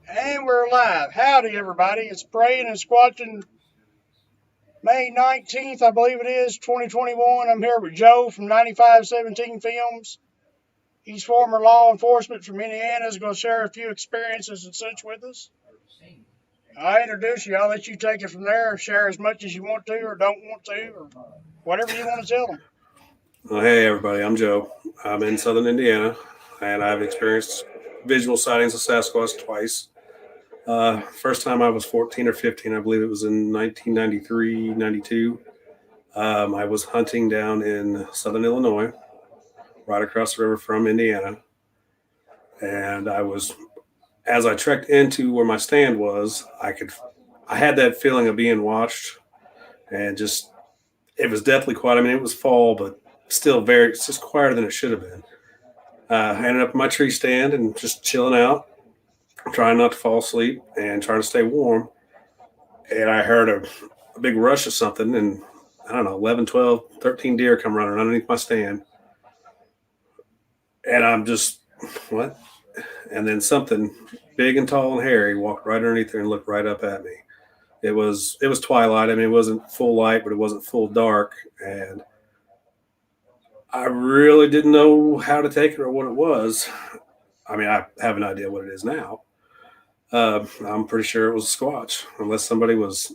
And we're live. Howdy, everybody. It's Prayin-N-Squatchin, May 19th, I believe it is, 2021. I'm here with Joe from 9517 Films. He's former law enforcement from Indiana. He's going to share a few experiences and such with us. I'll introduce you. I'll let you take it from there. Share as much as you want to or don't want to or whatever you want to tell them. Well, hey, everybody. I'm Joe. I'm in southern Indiana, and I've experienced visual sightings of Sasquatch twice. First time I was 14 or 15, I believe it was in 1993, 92. I was hunting down in southern Illinois, right across the river from Indiana. And as I trekked into where my stand was, I had that feeling of being watched, and it was deathly quiet. I mean, it was fall, but still it's just quieter than it should have been. I ended up in my tree stand and just chilling out, trying not to fall asleep and trying to stay warm. And I heard a big rush of something, and I don't know, 11, 12, 13 deer come running underneath my stand. And I'm just, what? And then something big and tall and hairy walked right underneath there and looked right up at me. It was twilight. I mean, it wasn't full light, but it wasn't full dark. And I really didn't know how to take it or what it was. I mean, I have an idea what it is now. I'm pretty sure it was a squatch, unless somebody was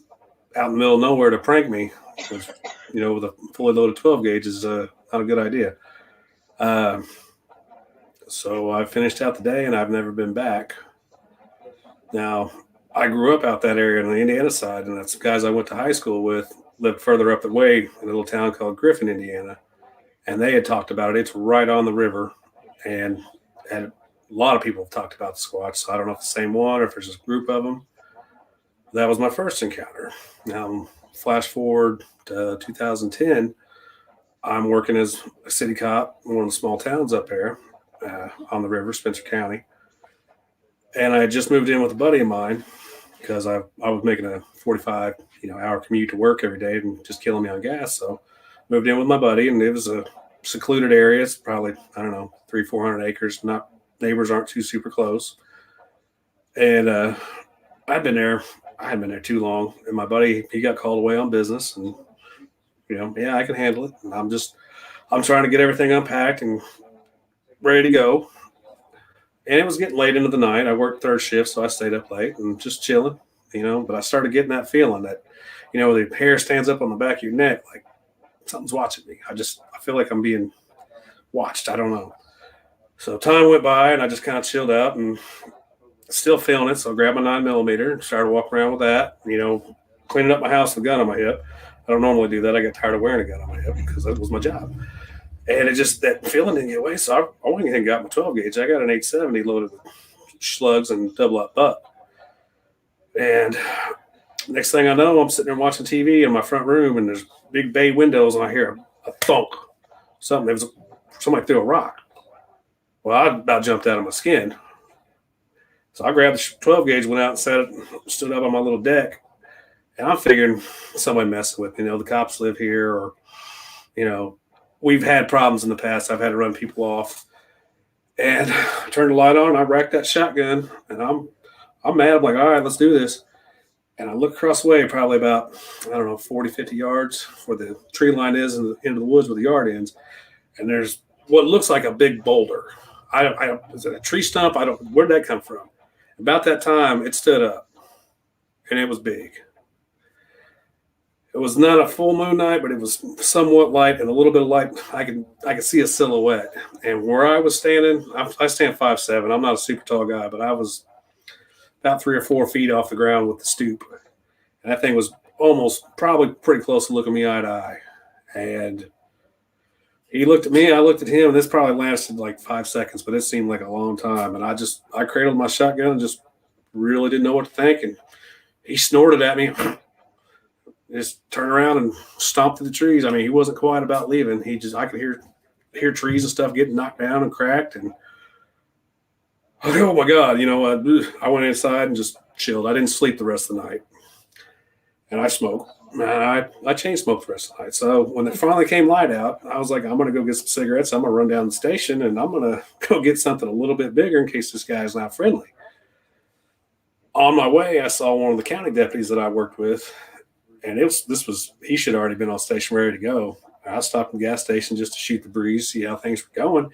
out in the middle of nowhere to prank me, which, with a fully loaded 12 gauge is not a good idea. So I finished out the day, and I've never been back. Now, I grew up out that area on the Indiana side, and that's the guys I went to high school with lived further up the way in a little town called Griffin, Indiana. And they had talked about it. It's right on the river, and a lot of people have talked about the Squatch. So I don't know if it's the same one or if there's a group of them. That was my first encounter. Now, flash forward to 2010, I'm working as a city cop in one of the small towns up there on the river, Spencer County. And I had just moved in with a buddy of mine because I was making a 45 hour commute to work every day and just killing me on gas. So moved in with my buddy, and it was a secluded area. It's probably, 300-400 acres. Neighbors aren't too super close. And I hadn't been there too long. And my buddy, he got called away on business, and I can handle it. And I'm trying to get everything unpacked and ready to go. And it was getting late into the night. I worked third shift, so I stayed up late and just chilling, but I started getting that feeling that, the hair stands up on the back of your neck, like something's watching me. I feel like I'm being watched. I don't know. So time went by, and I just kind of chilled out and still feeling it. So I grabbed my 9mm and started walking around with that, cleaning up my house with a gun on my hip. I don't normally do that. I got tired of wearing a gun on my hip because that was my job. And that feeling didn't get away. So I went and got my 12 gauge. I got an 870 loaded with slugs and double up buck. And next thing I know, I'm sitting there watching TV in my front room, and there's big bay windows, and I hear a thunk. Somebody threw a rock. Well, I about jumped out of my skin. So I grabbed the 12 gauge, went out and stood up on my little deck. And I'm figuring somebody messing with me. The cops live here, or, we've had problems in the past. I've had to run people off. And I turned the light on, and I racked that shotgun, and I'm mad. I'm like, all right, let's do this. And I look across the way, probably about, 40, 50 yards where the tree line is and the end of the woods where the yard ends. And there's what looks like a big boulder. Is it a tree stump? Where'd that come from? About that time, it stood up, and it was big. It was not a full moon night, but it was somewhat light, and a little bit of light. I could see a silhouette. And where I was standing, I stand 5'7". I'm not a super tall guy, but I was about 3 or 4 feet off the ground with the stoop. And that thing was probably pretty close to looking me eye to eye. And he looked at me, I looked at him, and this probably lasted like 5 seconds, but it seemed like a long time. And I cradled my shotgun and just really didn't know what to think. And he snorted at me, just turned around and stomped through the trees. I mean, he wasn't quiet about leaving. I could hear trees and stuff getting knocked down and cracked. And oh my God, I went inside and just chilled. I didn't sleep the rest of the night. And I smoked. And I chain smoked the rest of the night. So when it finally came light out, I was like, I'm going to go get some cigarettes. I'm going to run down the station, and I'm going to go get something a little bit bigger in case this guy's not friendly. On my way, I saw one of the county deputies that I worked with, and he should have already been on station ready to go. I stopped at the gas station just to shoot the breeze, see how things were going.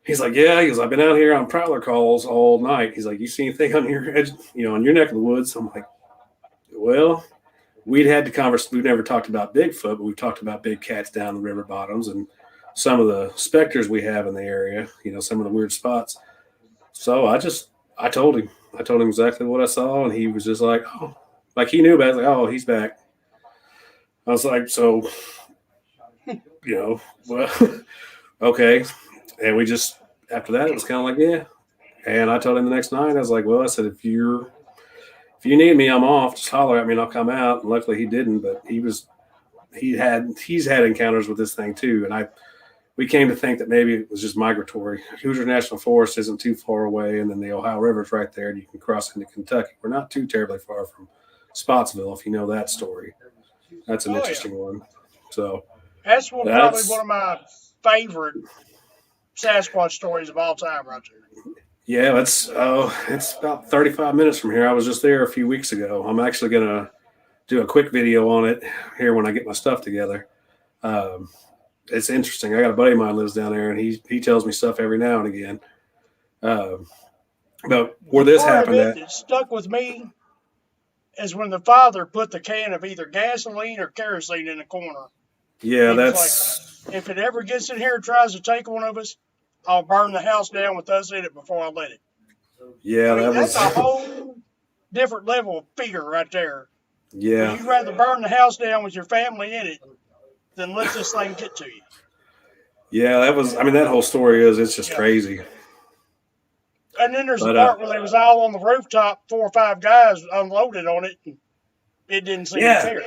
He's like, yeah, he goes, I've been out here on prowler calls all night. He's like, you see anything on your edge, on your neck of the woods? I'm like, well, we'd had the conversation. We've never talked about Bigfoot, but we've talked about big cats down the river bottoms and some of the specters we have in the area, some of the weird spots. So I told him exactly what I saw, and he was just like, oh, like he knew about it. Like, oh, he's back. I was like, so, well, okay. And we just, after that, it was kind of like, yeah. And I told him the next night, I was like, well, I said, if you need me, I'm off. Just holler at me and I'll come out. And luckily he didn't, but he's had encounters with this thing too. And we came to think that maybe it was just migratory. Hoosier National Forest isn't too far away, and then the Ohio River's right there, and you can cross into Kentucky. We're not too terribly far from Spotsville, if you know that story. That's an interesting one. So that's probably one of my favorite Sasquatch stories of all time, right there. Yeah, it's about 35 minutes from here. I was just there a few weeks ago. I'm actually gonna do a quick video on it here when I get my stuff together. It's interesting. I got a buddy of mine lives down there, and he tells me stuff every now and again. But where this happened at, it stuck with me is when the father put the can of either gasoline or kerosene in the corner. Yeah, that's like, if it ever gets in here and tries to take one of us, I'll burn the house down with us in it before I let it. Yeah, that's a whole different level of fear right there. Yeah. You'd rather burn the house down with your family in it than let this thing get to you. Yeah, that whole story it's just crazy. And then there's the part where they was all on the rooftop, 4 or 5 guys unloaded on it, and it didn't seem to care.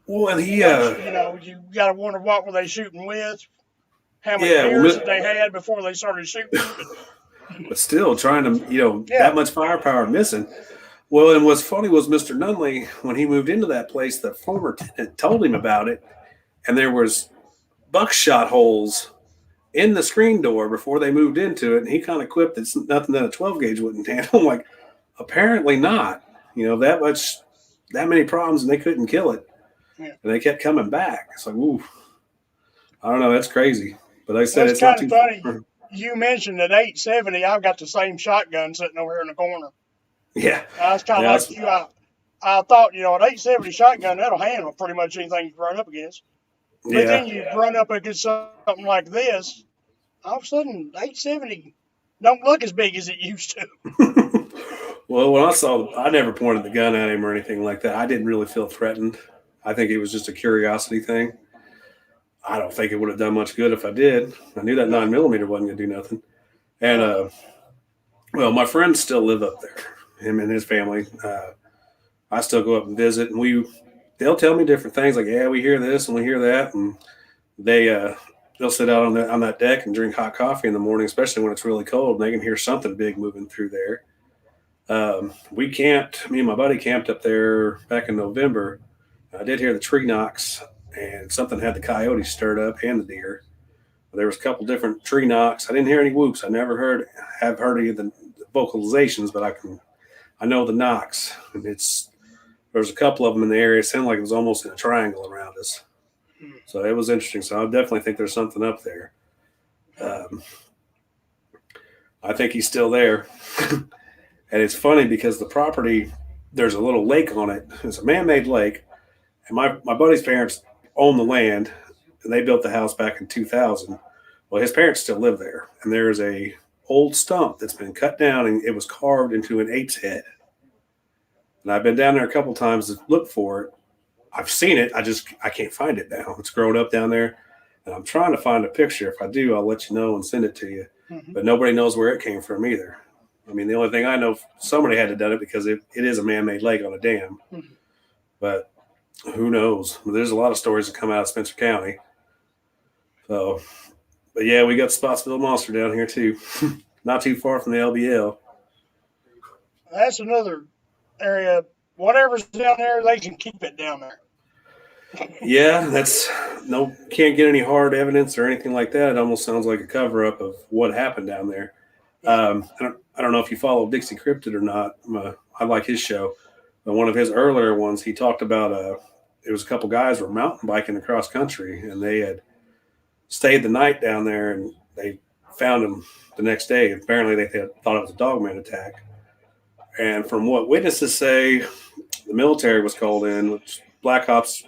Well, and you got to wonder what were they shooting with, how many beers that they had before they started shooting. But still trying to, that much firepower missing. Well, and what's funny was Mr. Nunley, when he moved into that place, the former tenant told him about it, and there was buckshot holes in the screen door before they moved into it, and he kind of quipped it's nothing that a 12 gauge wouldn't handle. I'm like, apparently not. That many problems, and they couldn't kill it, and they kept coming back. It's like, ooh, I don't know, that's crazy. But like I said, it's not too funny. You mentioned at 870, I've got the same shotgun sitting over here in the corner. Yeah, I was kind of like you. I thought, an 870 shotgun that'll handle pretty much anything you run up against. But then you run up against something like this, all of a sudden 870 don't look as big as it used to. Well, when I never pointed the gun at him or anything like that. I didn't really feel threatened. I think it was just a curiosity thing. I don't think it would have done much good if I did. I knew that 9mm wasn't going to do nothing. And, my friends still live up there, him and his family. I still go up and visit, and they'll tell me different things like, yeah, we hear this and we hear that. And they'll sit out on that deck and drink hot coffee in the morning, especially when it's really cold, and they can hear something big moving through there. Me and my buddy camped up there back in November. I did hear the tree knocks, and something had the coyotes stirred up and the deer. There was a couple different tree knocks. I didn't hear any whoops. I never have heard any of the vocalizations, but I know the knocks. And there was a couple of them in the area. It sounded like it was almost in a triangle around us. So it was interesting. So I definitely think there's something up there. I think he's still there. And it's funny because the property, there's a little lake on it. It's a man-made lake. And my buddy's parents own the land, and they built the house back in 2000. Well, his parents still live there. And there's a old stump that's been cut down, and it was carved into an ape's head. And I've been down there a couple times to look for it. I've seen it. I can't find it now. It's grown up down there. And I'm trying to find a picture. If I do, I'll let you know and send it to you. Mm-hmm. But nobody knows where it came from either. I mean, the only thing I know, somebody had to done it because it is a man-made lake on a dam. Mm-hmm. But who knows? There's a lot of stories that come out of Spencer County. So, but yeah, we got Spotsville Monster down here too. Not too far from the LBL. That's another area. Whatever's down there, they can keep it down there. Yeah, can't get any hard evidence or anything like that. It almost sounds like a cover-up of what happened down there. I don't know if you follow Dixie Cryptid or not. I like his show. But one of his earlier ones, he talked about it was a couple guys were mountain biking across country, and they had stayed the night down there, and they found him the next day. Apparently, they thought it was a dogman attack. And from what witnesses say, the military was called in, which Black Ops,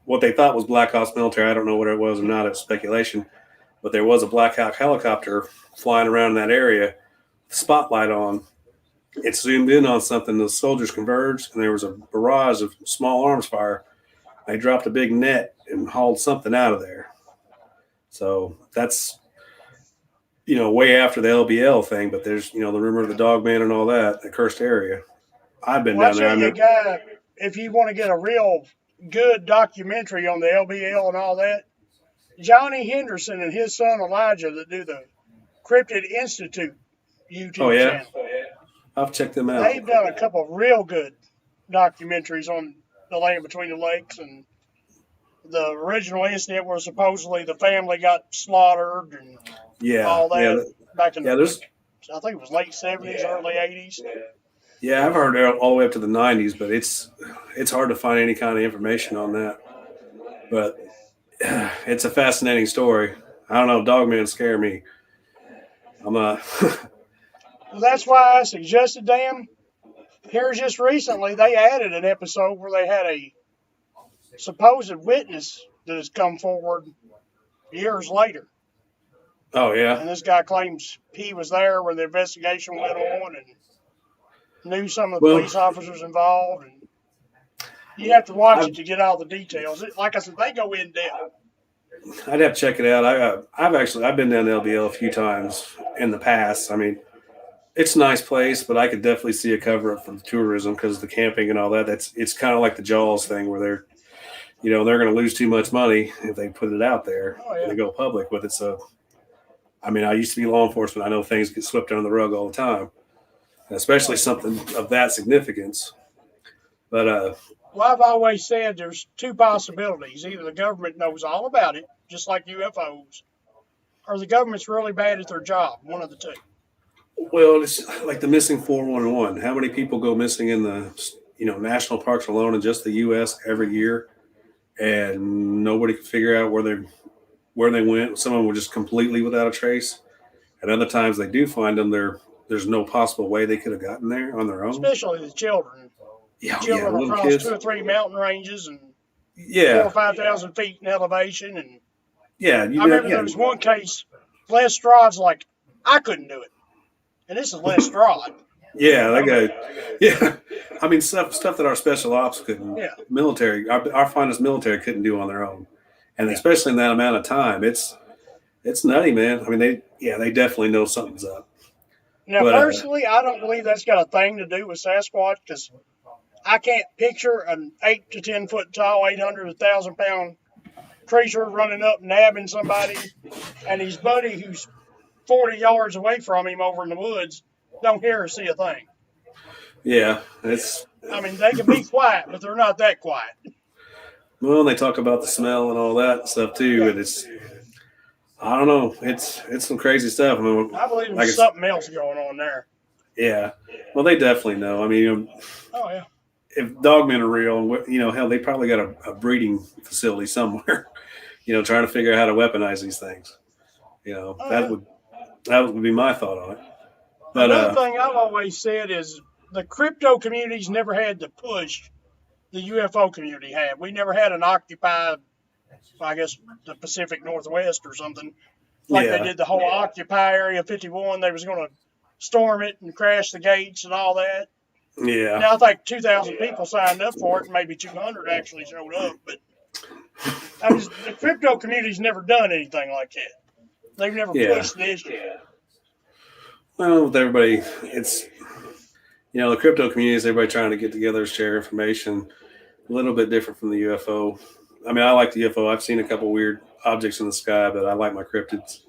what they thought was Black Ops military. I don't know what it was or not. It's speculation. But there was a Black Hawk helicopter flying around in that area, spotlight on. It zoomed in on something. The soldiers converged, and there was a barrage of small arms fire. They dropped a big net and hauled something out of there. So that's, way after the LBL thing, but there's, the rumor of the dogman and all that, the cursed area. I've been down there. Guy, if you want to get a real good documentary on the LBL and all that, Johnny Henderson and his son Elijah that do the Cryptid Institute YouTube channel. I've checked them out. They've done a couple of real good documentaries on the land between the lakes, and the original incident where supposedly the family got slaughtered and all that back in I think it was late 70s, early 80s. Yeah, I've heard it all the way up to the 90s, but it's hard to find any kind of information on that. But it's a fascinating story. I don't know, dogmen scare me. Well, that's why I suggested them. Here's just recently, they added an episode where they had a supposed witness that has come forward years later. Oh, yeah. And this guy claims he was there when the investigation went on and knew some of the police officers involved. And you have to watch it to get all the details. Like I said, they go in depth. I'd have to check it out. I've been down to LBL a few times in the past. I mean, it's a nice place, but I could definitely see a cover up for the tourism because of the camping and all that. It's kind of like the Jaws thing where they're going to lose too much money if they put it out there and they go public with it. So, I mean, I used to be law enforcement. I know things get swept under the rug all the time, especially something of that significance. But well, I've always said there's two possibilities. Either the government knows all about it, just like UFOs, or the government's really bad at their job, one of the two. Well, it's like the missing 411. How many people go missing in the national parks alone in just the U.S. every year, and nobody can figure out where they went? Some of them were just completely without a trace, and other times they do find them. There's no possible way they could have gotten there on their own. Especially the children. Children across kids. 2 or 3 mountain ranges and 4,000 or 5,000 feet in elevation, and I remember there was one case. Les Stroud's like, I couldn't do it. And this is Les Stroud. Yeah, that guy. Yeah, I mean stuff that our special ops couldn't. Yeah. Military, our finest military couldn't do on their own, and especially in that amount of time, it's nutty, man. I mean, they definitely know something's up. Now, personally, I don't believe that's got a thing to do with Sasquatch because I can't picture an 8 to 10 foot tall, 800 to 1,000 pound creature running up, nabbing somebody, and his buddy who's 40 yards away from him over in the woods don't hear or see a thing. Yeah, I mean, they can be quiet, but they're not that quiet. Well, they talk about the smell and all that stuff too, and I don't know, it's some crazy stuff. I believe there's something else going on there. Yeah, well, they definitely know. I mean, oh yeah. If dogmen are real, hell, they probably got a breeding facility somewhere, trying to figure out how to weaponize these things. That would be my thought on it. But another thing I've always said is the crypto community's never had the push the UFO community had. We never had an Occupy, I guess, the Pacific Northwest or something. Like they did the whole Occupy Area 51. They was going to storm it and crash the gates and all that. Yeah. Now, I think 2,000 people signed up for it, and maybe 200 actually showed up. But the crypto community's never done anything like that. They've never pushed the issue. Well, with everybody, it's, the crypto community is everybody trying to get together, share information, a little bit different from the UFO. I mean, I like the UFO. I've seen a couple weird objects in the sky, but I like my cryptids.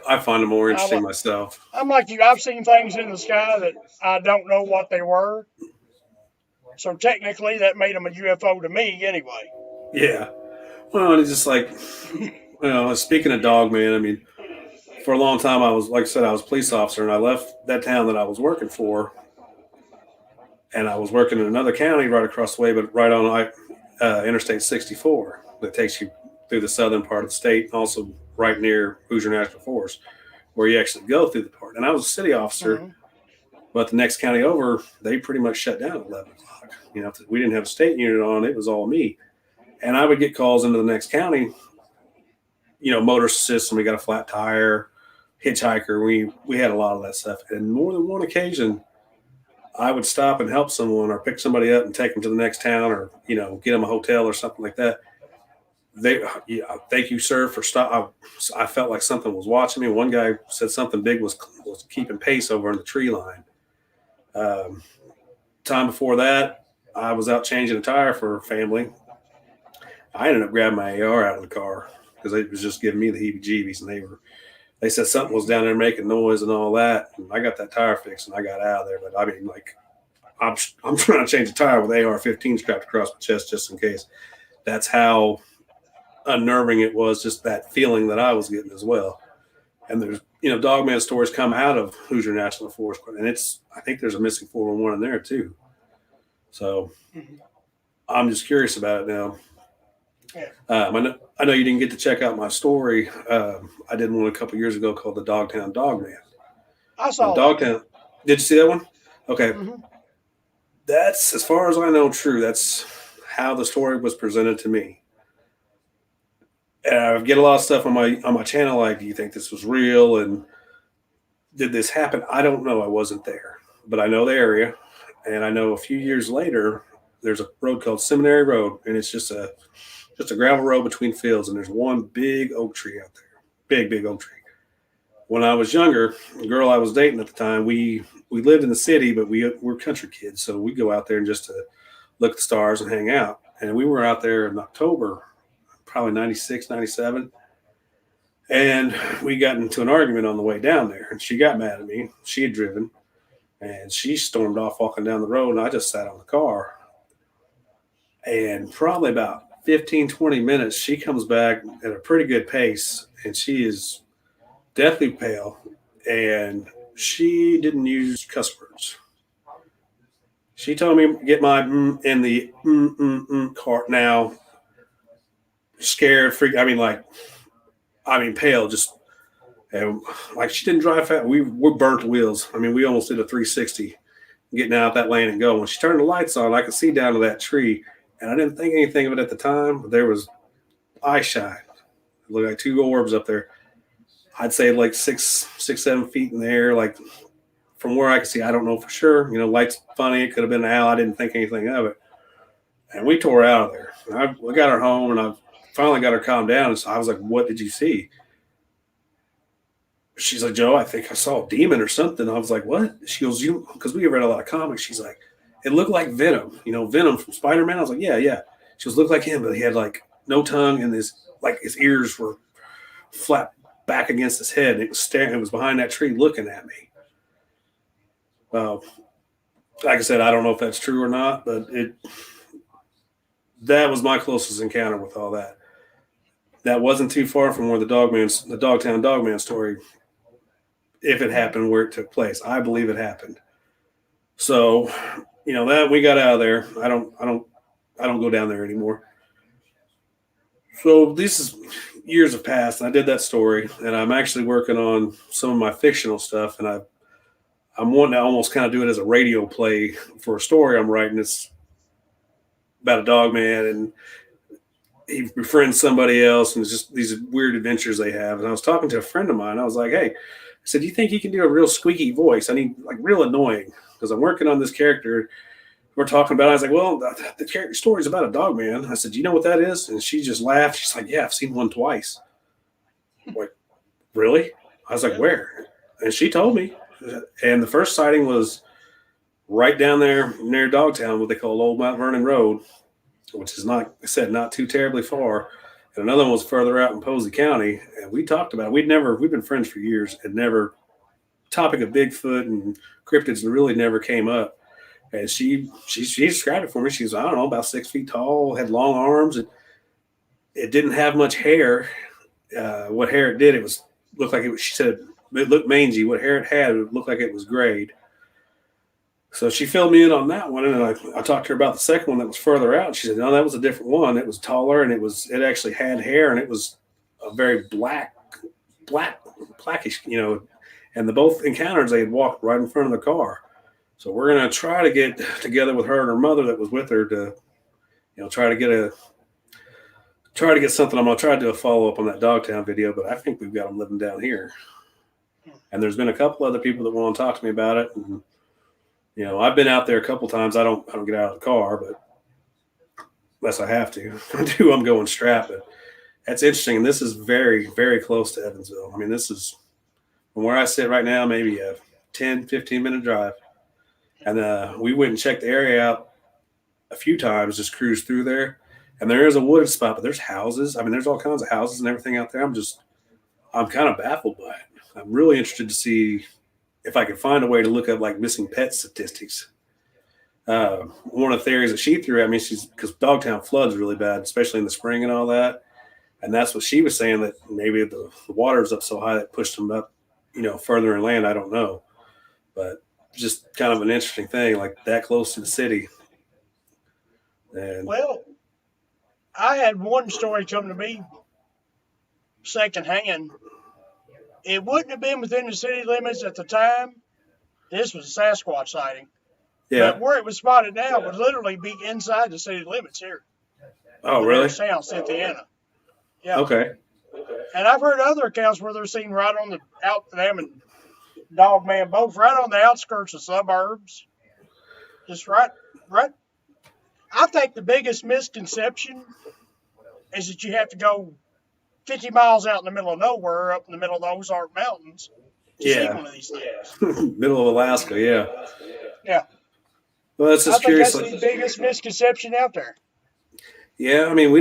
I find them more interesting myself. I'm like you. I've seen things in the sky that I don't know what they were. So technically, that made them a UFO to me anyway. Yeah. Well, it's just like, speaking of dogman, I mean, for a long time, I was, like I said, I was a police officer, and I left that town that I was working for, and I was working in another county right across the way, but right on Interstate 64 that takes you through the southern part of the state, and also right near Hoosier National Forest, where you actually go through the part. And I was a city officer, Mm-hmm. but the next county over, they pretty much shut down at 11 o'clock. You know, we didn't have a state unit on, it was all me. And I would get calls into the next county, you know, motor system, we got a flat tire, hitchhiker. We had a lot of that stuff. And more than one occasion, I would stop and help someone or pick somebody up and take them to the next town, or, you know, get them a hotel or something like that. Yeah, thank you, sir, for stop. I felt like something was watching me. One guy said something big was keeping pace over in the tree line. Time before that, I was out changing a tire for a family. I ended up grabbing my AR out of the car because it was just giving me the heebie-jeebies, and they said something was down there making noise and all that. And I got that tire fixed and I got out of there. But I mean, like, I'm trying to change a tire with AR-15 strapped across my chest just in case. That's how unnerving it was, just that feeling that I was getting as well. And there's, you know, dogman stories come out of Hoosier National Forest, and I think there's a missing 411 in there too. So I'm just curious about it now. Yeah. I know you didn't get to check out my story. I did one a couple years ago called the Dogtown Dogman. I saw Dogtown. Did you see that one? Okay. Mm-hmm. That's, as far as I know, true. That's how the story was presented to me. And I get a lot of stuff on my channel like, do you think this was real? And did this happen? I don't know. I wasn't there. But I know the area. And I know a few years later, there's a road called Seminary Road. And it's just a gravel road between fields. And there's one big oak tree out there. Big oak tree. When I was younger, the girl I was dating at the time, we lived in the city, but we're country kids. So we go out there and just to look at the stars and hang out. And we were out there in October, probably 96, 97. And we got into an argument on the way down there. And she got mad at me. She had driven. And she stormed off walking down the road. And I just sat on the car. And probably about 15, 20 minutes, she comes back at a pretty good pace. And she is deathly pale. And she didn't use cuss words. She told me get my in the car. Now, scared, freaked. I mean, pale, just, and like, she didn't drive fast. We're burnt wheels. I mean, we almost did a 360 getting out that lane and going. When she turned the lights on, I could see down to that tree, and I didn't think anything of it at the time, but there was eye shine. It looked like two orbs up there. I'd say like 7 feet in the air, like, from where I could see. I don't know for sure. You know, light's funny. It could have been an owl. I didn't think anything of it. And we tore out of there. I got her home, and I finally got her calmed down. And so I was like, what did you see? She's like, Joe, I think I saw a demon or something. I was like, what? She goes, because we read a lot of comics. She's like, it looked like Venom, Venom from Spider-Man. I was like, yeah. She goes, looked like him, but he had like no tongue, and his ears were flat back against his head. And it was staring. It was behind that tree looking at me. Well, like I said, I don't know if that's true or not, but that was my closest encounter with all that. That wasn't too far from where the Dogtown Dogman story, if it happened, where it took place. I believe it happened. So, that we got out of there. I don't go down there anymore. So years have passed. I did that story, and I'm actually working on some of my fictional stuff, and I'm wanting to almost kind of do it as a radio play for a story I'm writing. It's about a dog man, and he befriends somebody else, and it's just these weird adventures they have. And I was talking to a friend of mine. I was like, hey, I said, do you think you can do a real squeaky voice? I need, like, real annoying, because I'm working on this character. We're talking about it. I was like, well, the character story is about a dog man. I said, do you know what that is? And she just laughed. She's like, yeah, I've seen one twice. I'm like, really? I was like, where? And she told me. And the first sighting was right down there near Dogtown, what they call Old Mount Vernon Road, which is not, I said, not too terribly far. And another one was further out in Posey County. And we talked about it. We've been friends for years, and topic of Bigfoot and cryptids really never came up. And she described it for me. She was, I don't know, about 6 feet tall, had long arms. It didn't have much hair. What hair it did, it was looked like it was, she said it looked mangy. What hair it had, it looked like it was grayed. So she filled me in on that one, and I talked to her about the second one that was further out. And she said, "No, that was a different one. It was taller, and it actually had hair, and it was a very blackish, And the both encounters, they had walked right in front of the car. So we're gonna try to get together with her and her mother that was with her to, try to get something. I'm gonna try to do a follow up on that Dogtown video, but I think we've got them living down here. And there's been a couple other people that want to talk to me about it. And, I've been out there a couple times. I don't get out of the car, but unless I have to. If I do, I'm going strap. But that's interesting. And this is very, very close to Evansville. I mean, this is from where I sit right now, maybe a 10, 15-minute drive. And we went and checked the area out a few times, just cruised through there. And there is a wooded spot, but there's houses. I mean, there's all kinds of houses and everything out there. I'm kind of baffled by it. I'm really interested to see if I can find a way to look up like missing pet statistics. One of the theories that she threw at me, because Dogtown floods really bad, especially in the spring and all that. And that's what she was saying, that maybe the water's up so high that pushed them up, further inland. I don't know. But just kind of an interesting thing, like that close to the city. And well, I had one story come to me secondhand. It wouldn't have been within the city limits at the time. This was a Sasquatch sighting. yeah. But where it was spotted now would literally be inside the city limits here. Oh, really? South Cynthiana. Yeah. Okay. And I've heard other accounts where they're seen right on them and Dogman both right on the outskirts of suburbs. Just right. I think the biggest misconception is that you have to go 50 miles out in the middle of nowhere, up in the middle of the Ozark Mountains, to see one of these things. Middle of Alaska, yeah. Yeah. Well, that's just I think curious. that's the biggest misconception out there. Yeah, I mean,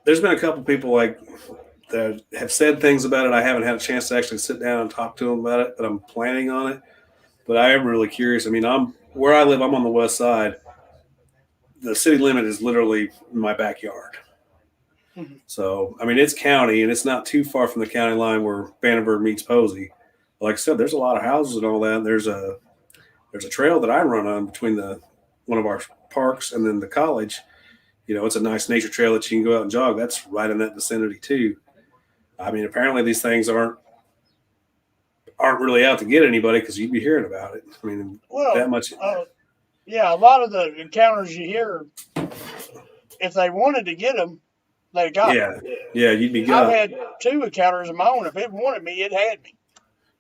there's been a couple people that have said things about it. I haven't had a chance to actually sit down and talk to them about it, but I'm planning on it. But I am really curious. I mean, where I live, I'm on the west side. The city limit is literally in my backyard. Mm-hmm. So, I mean, it's county, and it's not too far from the county line where Vandenberg meets Posey. Like I said, there's a lot of houses and all that. And there's a trail that I run on between one of our parks and then the college. It's a nice nature trail that you can go out and jog. That's right in that vicinity too. I mean, apparently these things aren't really out to get anybody, because you'd be hearing about it. I mean, that much. Yeah, a lot of the encounters you hear, if they wanted to get them, they got them. Yeah, you'd be got. I've had 2 encounters of my own. If it wanted me, it had me.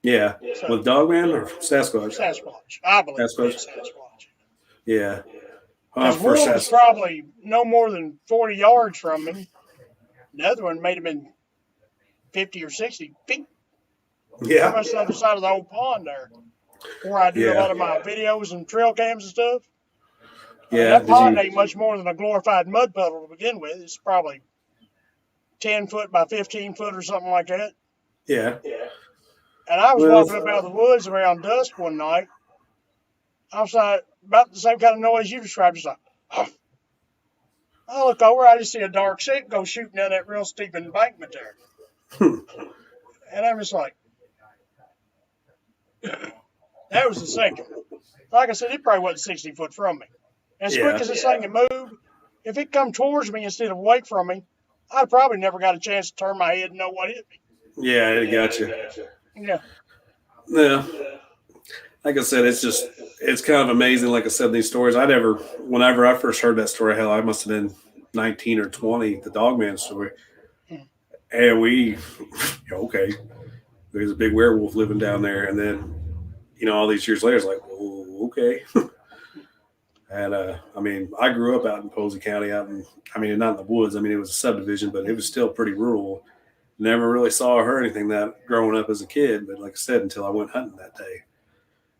Yeah, so, with Dogman or Sasquatch? Sasquatch. I believe it's Sasquatch. Yeah. One was probably no more than 40 yards from me. The other one may have been 50 or 60 feet. Yeah. Pretty much the other side of the old pond there, where I do a lot of my videos and trail cams and stuff. Yeah. That pond ain't much more than a glorified mud puddle to begin with. It's probably 10 foot by 15 foot or something like that. Yeah. And I was walking up out of the woods around dusk one night. I was like, about the same kind of noise you described. Just like, oh. I look over, I just see a dark shape go shooting down that real steep embankment there. And I'm just like, that was the second one. Like I said, it probably wasn't 60 foot from me. As quick as this thing had moved, if it come towards me instead of away from me, I'd probably never got a chance to turn my head and know what hit me. Yeah, it got you. Yeah. Yeah. Like I said, it's kind of amazing. Like I said, these stories, whenever I first heard that story, hell, I must have been 19 or 20, the Dogman story. And okay, there's a big werewolf living down there. And then, all these years later, it's like, oh, okay. And, I mean, I grew up out in Posey County, not in the woods. I mean, it was a subdivision, but it was still pretty rural. Never really saw or heard anything that growing up as a kid. But like I said, until I went hunting that day.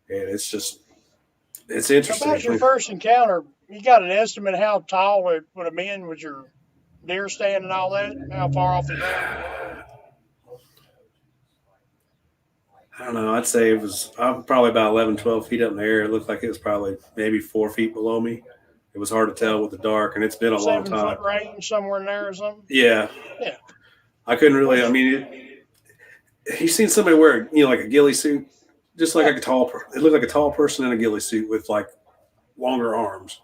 And it's interesting. About your first encounter, you got an estimate how tall it would have been with your deer stand and all that? How far off the ground? I don't know. I'd say it was probably about 11, 12 feet up in the air. It looked like it was probably maybe 4 feet below me. It was hard to tell with the dark, and it's been a long time. 7 foot range somewhere in there or something? Yeah. Yeah. I couldn't really, he's seen somebody wear, like a ghillie suit, just like Yeah. a it looked like a tall person in a ghillie suit with like longer arms.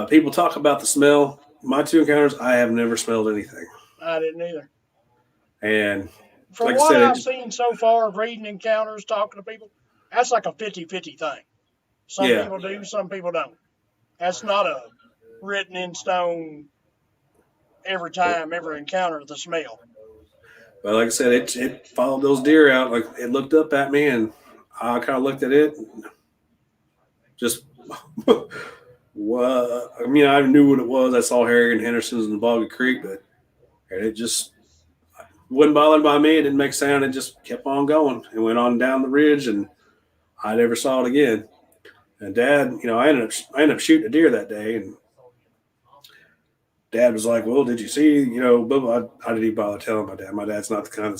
People talk about the smell. My two encounters, I have never smelled anything. I didn't either. And From like I what said, I've seen so far of reading encounters, talking to people, that's like a 50-50 thing. Some yeah. people do, some people don't. That's not a written in stone every time, every encounter, the smell. But like I said, it followed those deer out. Like it looked up at me, and I kind of looked at it, and just what? I mean, I knew what it was. I saw Harry and Henderson's in the Boggy Creek, but and it just wasn't bothered by me. It didn't make sound. It just kept on going. It went on down the ridge, and I never saw it again. And Dad, I ended up shooting a deer that day, and Dad was like, "Well, did you see?" I didn't even bother telling my dad. My dad's not the kind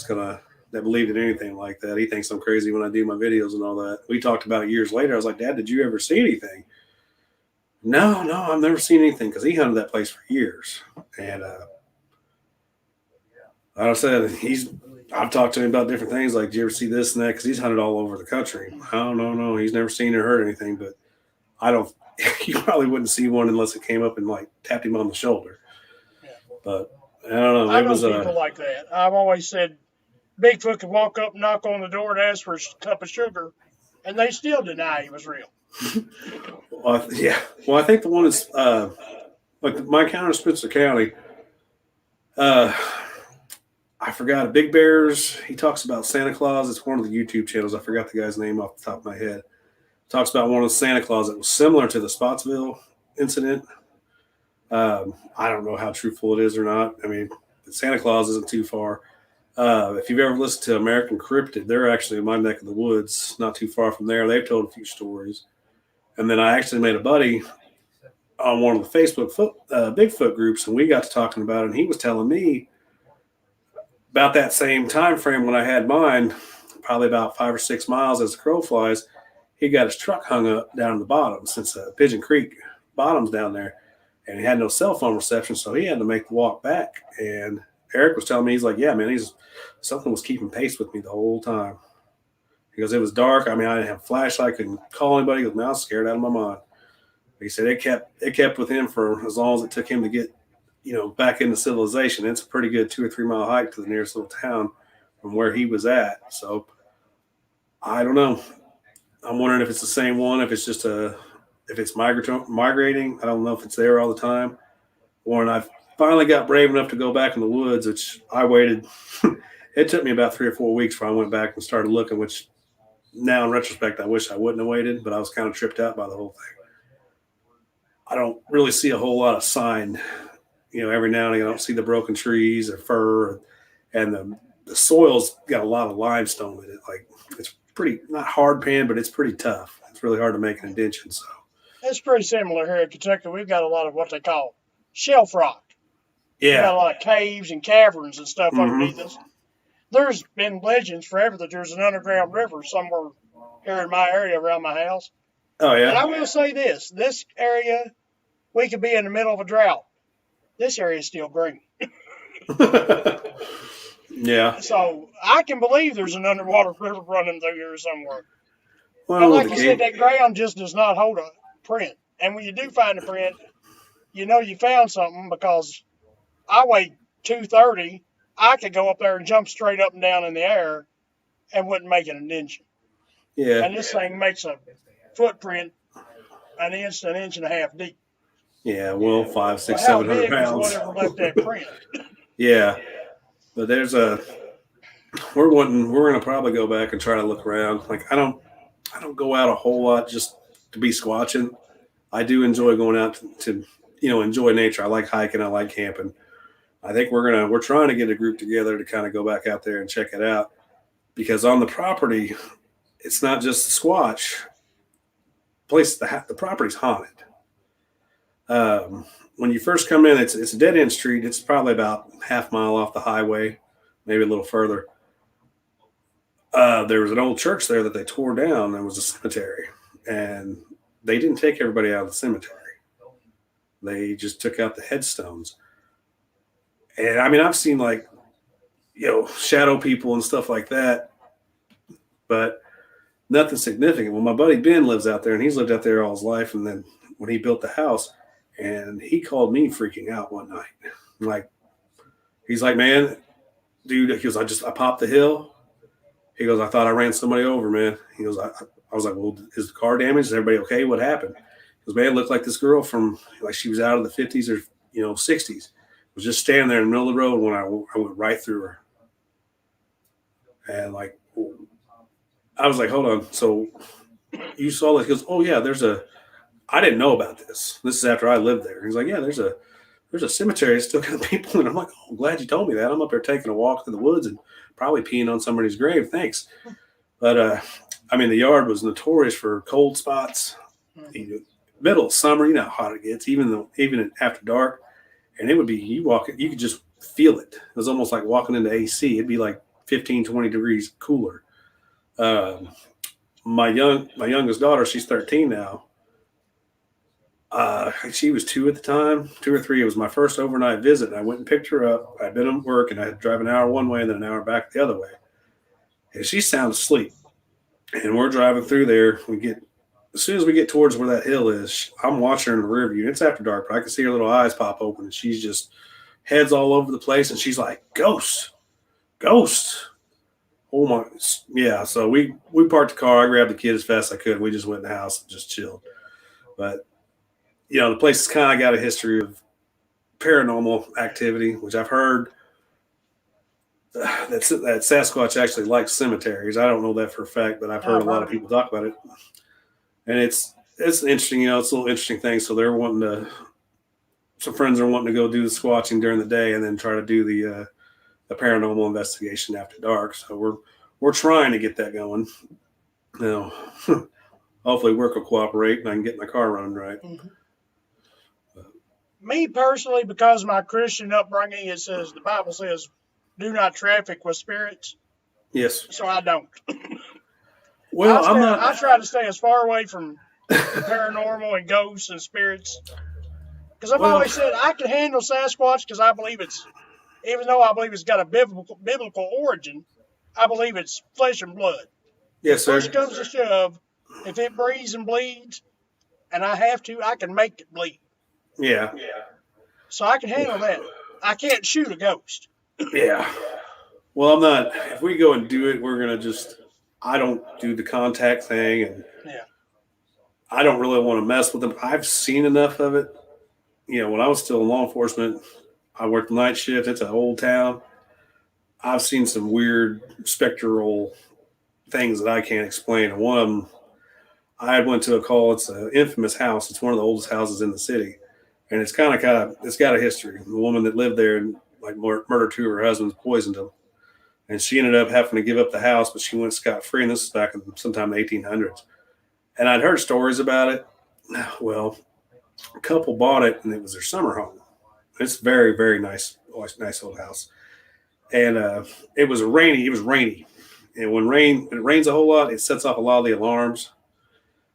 that believed in anything like that. He thinks I'm crazy when I do my videos and all that. We talked about it years later. I was like, "Dad, did you ever see anything?" No, I've never seen anything because he hunted that place for years. And like I said, I've talked to him about different things like, "Did you ever see this and that?" Because he's hunted all over the country. Oh no, he's never seen or heard anything. But I don't. You probably wouldn't see one unless it came up and like tapped him on the shoulder. Yeah. But I don't know. I It know was people like that. I've always said Bigfoot could walk up, knock on the door, and ask for a cup of sugar, and they still deny he was real. yeah. Well, I think the one is like my encounter in Spencer County. Uh, I forgot Big Bears. He talks about Santa Claus. It's one of the YouTube channels. I forgot the guy's name off the top of my head. Talks about one of the Santa Claus that was similar to the Spotsville incident. I don't know how truthful it is or not. I mean, Santa Claus isn't too far. If you've ever listened to American Cryptid, they're actually in my neck of the woods, not too far from there. They've told a few stories. And then I actually made a buddy on one of the Facebook Bigfoot groups, and we got to talking about it. And he was telling me about that same time frame when I had mine, probably about 5 or 6 miles as the crow flies. He got his truck hung up down the bottom since Pigeon Creek bottom's down there, and he had no cell phone reception, so he had to make the walk back. And Eric was telling me, he's like, "Yeah, man, something was keeping pace with me the whole time." Because it was dark. I mean, I didn't have a flashlight, couldn't call anybody. He goes, "Man, I was scared out of my mind." He said it kept with him for as long as it took him to get, back into civilization. It's a pretty good 2 or 3 mile hike to the nearest little town from where he was at. So I don't know. I'm wondering if it's the same one, if it's migrating. I don't know if it's there all the time. Or I finally got brave enough to go back in the woods, which I waited. It took me about 3 or 4 weeks before I went back and started looking, which now in retrospect, I wish I wouldn't have waited, but I was kind of tripped out by the whole thing. I don't really see a whole lot of sign. Every now and again, I don't see the broken trees or fir, and the soil's got a lot of limestone in it. Like it's pretty not hard pan, but it's pretty tough. It's really hard to make an indention. So It's pretty similar here in Kentucky. We've got a lot of what they call shelf rock. We've got yeah, a lot of caves and caverns and stuff underneath mm-hmm. us. There's been legends forever that there's an underground river somewhere here in my area around my house. Oh And I yeah, will say this area, we could be in the middle of a drought. This area is still green. yeah. So I can believe there's an underwater river running through here somewhere. And Well, with like the you said, game, that ground just does not hold a print. And when you do find a print, you know you found something because I weighed 230. I could go up there and jump straight up and down in the air and wouldn't make it an inch. yeah, And this thing makes a footprint an inch and a half deep. yeah. Well, five, So six, how 700 big was pounds. whatever left that print? Yeah, but we're gonna probably go back and try to look around. Like I don't go out a whole lot just to be squatching. I do enjoy going out to enjoy nature. I like hiking. I like camping. I think we're trying to get a group together to kind of go back out there and check it out because on the property, it's not just the Squatch place. The property's haunted. When you first come in, it's a dead end street. It's probably about half mile off the highway, maybe a little further. There was an old church there that they tore down. There was a cemetery, and they didn't take everybody out of the cemetery. They just took out the headstones. And I mean, I've seen like shadow people and stuff like that. But nothing significant. Well, my buddy Ben lives out there, and he's lived out there all his life. And then when he built the house, and he called me freaking out one night. Like, he's like, man, dude, he goes, I popped the hill. He goes, I thought I ran somebody over, man. He goes, I was like, well, is the car damaged? Is everybody okay? What happened? He goes, man, it looked like this girl from, like, she was out of the 50s or, 60s. Was just standing there in the middle of the road when I went right through her. And, like, I was like, hold on. So you saw this? He goes, oh, yeah, I didn't know about this. This is after I lived there. He's like, yeah, there's a cemetery that's still got people. And I'm like, oh, I'm glad you told me that. I'm up there taking a walk through the woods and probably peeing on somebody's grave. Thanks. But, the yard was notorious for cold spots. Middle of summer, you know how hot it gets, even after dark. And it would be, you could just feel it. It was almost like walking into AC. It'd be like 15, 20 degrees cooler. My youngest daughter, she's 13 now. She was 2 at the time, 2 or 3. It was my first overnight visit. And I went and picked her up. I'd been at work, and I had to drive an hour one way and then an hour back the other way. And she's sound asleep. And we're driving through there. As soon as we get towards where that hill is, I'm watching her in the rear view. It's after dark, but I can see her little eyes pop open, and she's just heads all over the place. And she's like, ghosts. Oh my, yeah. So we parked the car. I grabbed the kid as fast as I could. We just went in the house and just chilled. But the place has kind of got a history of paranormal activity, which I've heard that Sasquatch actually likes cemeteries. I don't know that for a fact, but I've heard a lot of people talk about it. And it's interesting, it's a little interesting thing. So some friends are wanting to go do the squatching during the day and then try to do the paranormal investigation after dark. So we're trying to get that going. Hopefully work will cooperate and I can get my car running right. Mm-hmm. Me personally, because of my Christian upbringing, the Bible says, do not traffic with spirits. Yes. So I don't. Well, I try to stay as far away from the paranormal and ghosts and spirits. Because I've always said I can handle Sasquatch because I believe even though I believe it's got a biblical origin, I believe it's flesh and blood. Yes, sir. If push comes to shove, if it breathes and bleeds, and I have to, I can make it bleed. Yeah. So I can handle that. I can't shoot a ghost. Yeah. Well, I'm not. If we go and do it, we're gonna just. I don't do the contact thing, and I don't really want to mess with them. I've seen enough of it. When I was still in law enforcement, I worked the night shift. It's an old town. I've seen some weird spectral things that I can't explain. And one of them, I went to a call. It's an infamous house. It's one of the oldest houses in the city. And it's it's got a history. The woman that lived there and murdered 2 of her husbands, poisoned them. And she ended up having to give up the house, but she went scot-free. And this is back in sometime in the 1800s. And I'd heard stories about it. Well, a couple bought it, and it was their summer home. It's very, very nice old house. And it was rainy. And when it rains a whole lot, it sets off a lot of the alarms.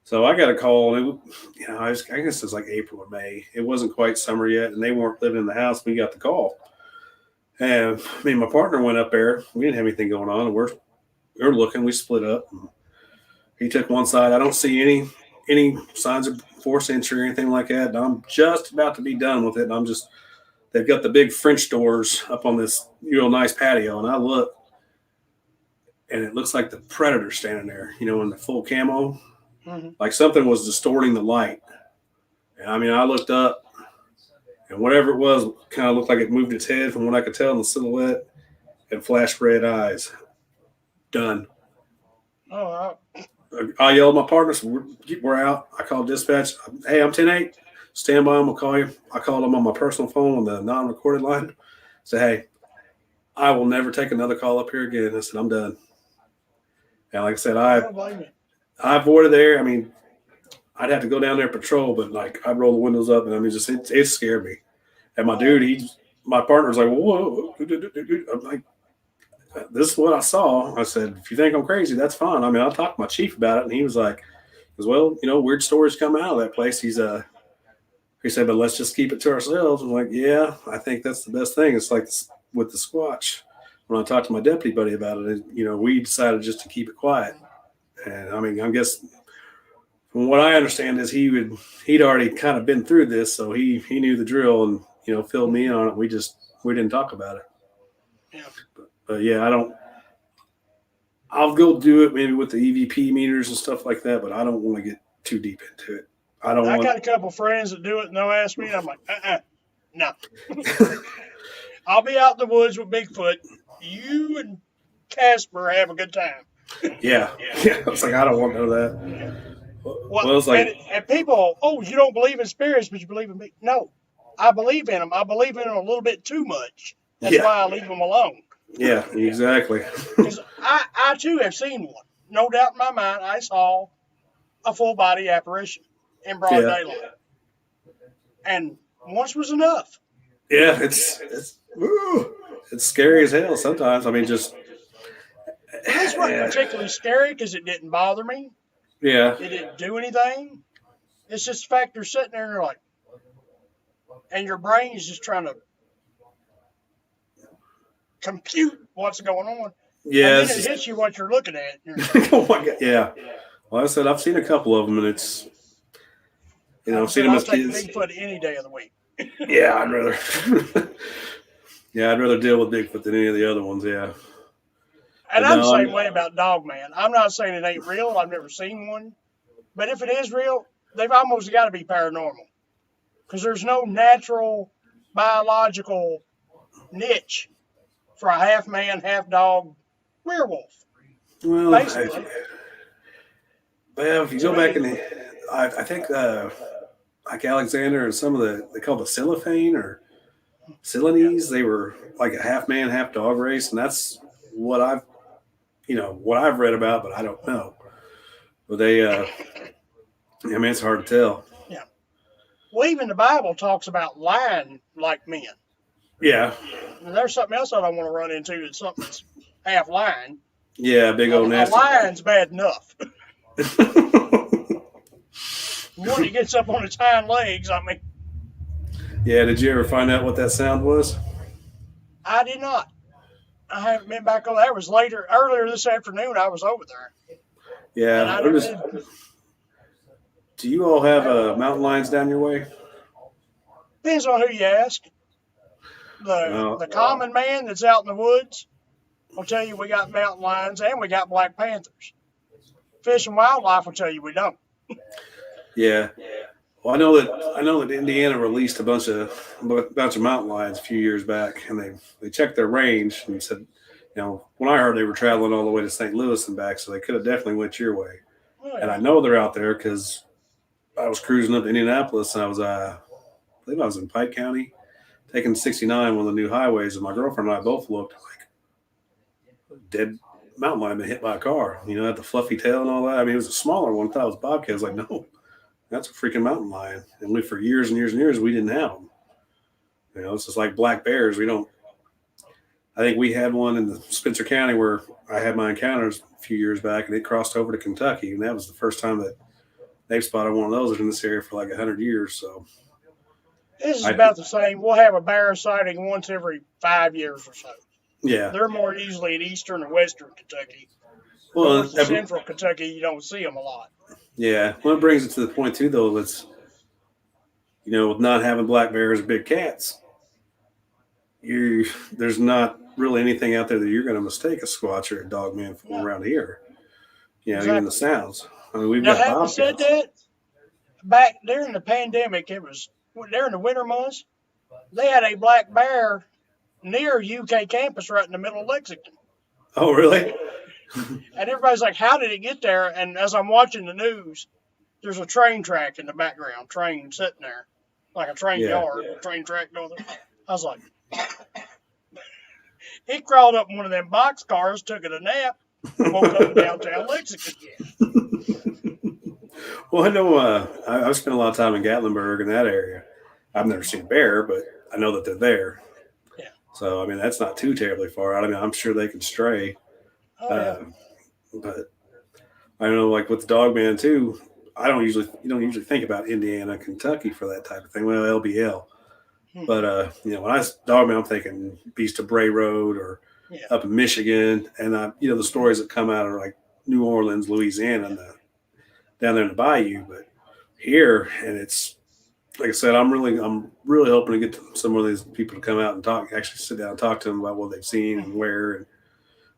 So I got a call, and I guess it was like April or May. It wasn't quite summer yet, and they weren't living in the house. We got the call. And me and my partner went up there. We didn't have anything going on. We're looking. We split up. He took one side. I don't see any signs of forced entry or anything like that. And I'm just about to be done with it. And they've got the big French doors up on this real nice patio. And I look, and it looks like the Predator standing there, in the full camo. Mm-hmm. Like something was distorting the light. And I looked up, and whatever it was kind of looked like it moved its head from what I could tell in the silhouette and flashed red eyes. Done. Oh, I yelled at my partner, so we're out. I called dispatch. Hey, I'm 10-8. Stand by. I'm going to call you. I called them on my personal phone on the non-recorded line. Said, hey, I will never take another call up here again. I said, I'm done. And like I said, I avoided there. I'd have to go down there patrol, but I'd roll the windows up, and it scared me. And my partner was like, whoa. I'm like, this is what I saw. I said, if you think I'm crazy, that's fine. I'll talk to my chief about it. And he was like, well, weird stories come out of that place. He said, but let's just keep it to ourselves. I'm like, yeah, I think that's the best thing. It's like with the Squatch. when I talked to my deputy buddy about it, we decided just to keep it quiet. And I mean, I guess from what I understand is he'd already kind of been through this, so he knew the drill and filled me in on it. We didn't talk about it. Yeah. But yeah, I'll go do it maybe with the EVP meters and stuff like that, but I don't want to get too deep into it. I got a couple friends that do it and they'll ask me, and I'm like, no. I'll be out in the woods with Bigfoot. You and Casper have a good time. Yeah. It's like, I don't want none of that. Yeah. Well, it's like, and people, you don't believe in spirits, but you believe in me. No, I believe in them. I believe in them a little bit too much. That's why I leave them alone. Yeah, exactly. Because I too have seen one. No doubt in my mind, I saw a full body apparition in broad daylight. And once was enough. Yeah, it's scary as hell sometimes. I mean, just. This wasn't particularly scary because it didn't bother me. Yeah. It didn't do anything. It's just the fact you're sitting there and you're like, and your brain is just trying to compute what's going on. Yeah. And then it hits you what you're looking at. Oh my God. Yeah. Well, I said I've seen a couple of them, and it's, I've seen them as kids. I'll take Bigfoot any day of the week. Yeah, I'd rather. I'd rather deal with Bigfoot than any of the other ones. Yeah. And I'm the same way about Dogman. I'm not saying it ain't real. I've never seen one. But if it is real, they've almost got to be paranormal. Because there's no natural biological niche for a half man, half dog werewolf. Well, basically. If you go back in I think like Alexander and some of they called the Cellophane or Ceylonese, they were like a half man, half dog race, and that's what I've read about, but I don't know. But they, it's hard to tell. Yeah. Well, even the Bible talks about lying like men. Yeah. And there's something else I don't want to run into. That's something that's half lying. Yeah, big old nasty. Lying's bad enough. When he gets up on his hind legs, I mean. Yeah, did you ever find out what that sound was? I did not. I haven't been back over there. It was earlier this afternoon, I was over there. Yeah. Do you all have mountain lions down your way? Depends on who you ask. The common man that's out in the woods will tell you we got mountain lions and we got black panthers. Fish and Wildlife will tell you we don't. Yeah. Well, I know that Indiana released a bunch of mountain lions a few years back, and they checked their range and said, when I heard they were traveling all the way to St. Louis and back, so they could have definitely went your way. Oh, yeah. And I know they're out there because I was cruising up to Indianapolis, and I believe I was in Pike County, taking 69, one of the new highways, and my girlfriend and I both looked like dead mountain lion been hit by a car. Had the fluffy tail and all that. I mean, it was a smaller one. I thought it was a bobcat. I was like, no. That's a freaking mountain lion. And for years and years and years, we didn't have them. It's just like black bears. I think we had one in the Spencer County where I had my encounters a few years back, and it crossed over to Kentucky. And that was the first time that they've spotted one of those in this area for like 100 years. So this is about the same. We'll have a bear sighting once every 5 years or so. Yeah. They're more usually in eastern and western Kentucky. Well, in central Kentucky, you don't see them a lot. Yeah. Well, it brings it to the point, too, though, that's, with not having black bears or big cats, there's not really anything out there that you're going to mistake a squatch or a dogman from around here. Exactly. Even the sounds. I mean, we've got bobcats. Said that, back during the pandemic, it was during the winter months, they had a black bear near UK campus right in the middle of Lexington. Oh, really? And everybody's like, how did it get there? And as I'm watching the news, there's a train track in the background, train sitting there, like a train yard, a train track going there. I was like, he crawled up in one of them box cars, took it a nap, woke up in downtown Lexington. Well, I know I've spent a lot of time in Gatlinburg in that area. I've never seen a bear, but I know that they're there. Yeah. So, I mean, that's not too terribly far out. I mean, I'm sure they can stray. Oh, yeah. But I know, like with the dogman too, you don't usually think about Indiana, Kentucky for that type of thing. Well, LBL. But when I dogman, I'm thinking Beast of Bray Road or Yeah. up in Michigan, and the stories that come out of like New Orleans, Louisiana, and down there in the bayou. But here, and it's like I said, I'm really hoping to get some of these people to come out and actually sit down and talk to them about what they've seen and where, and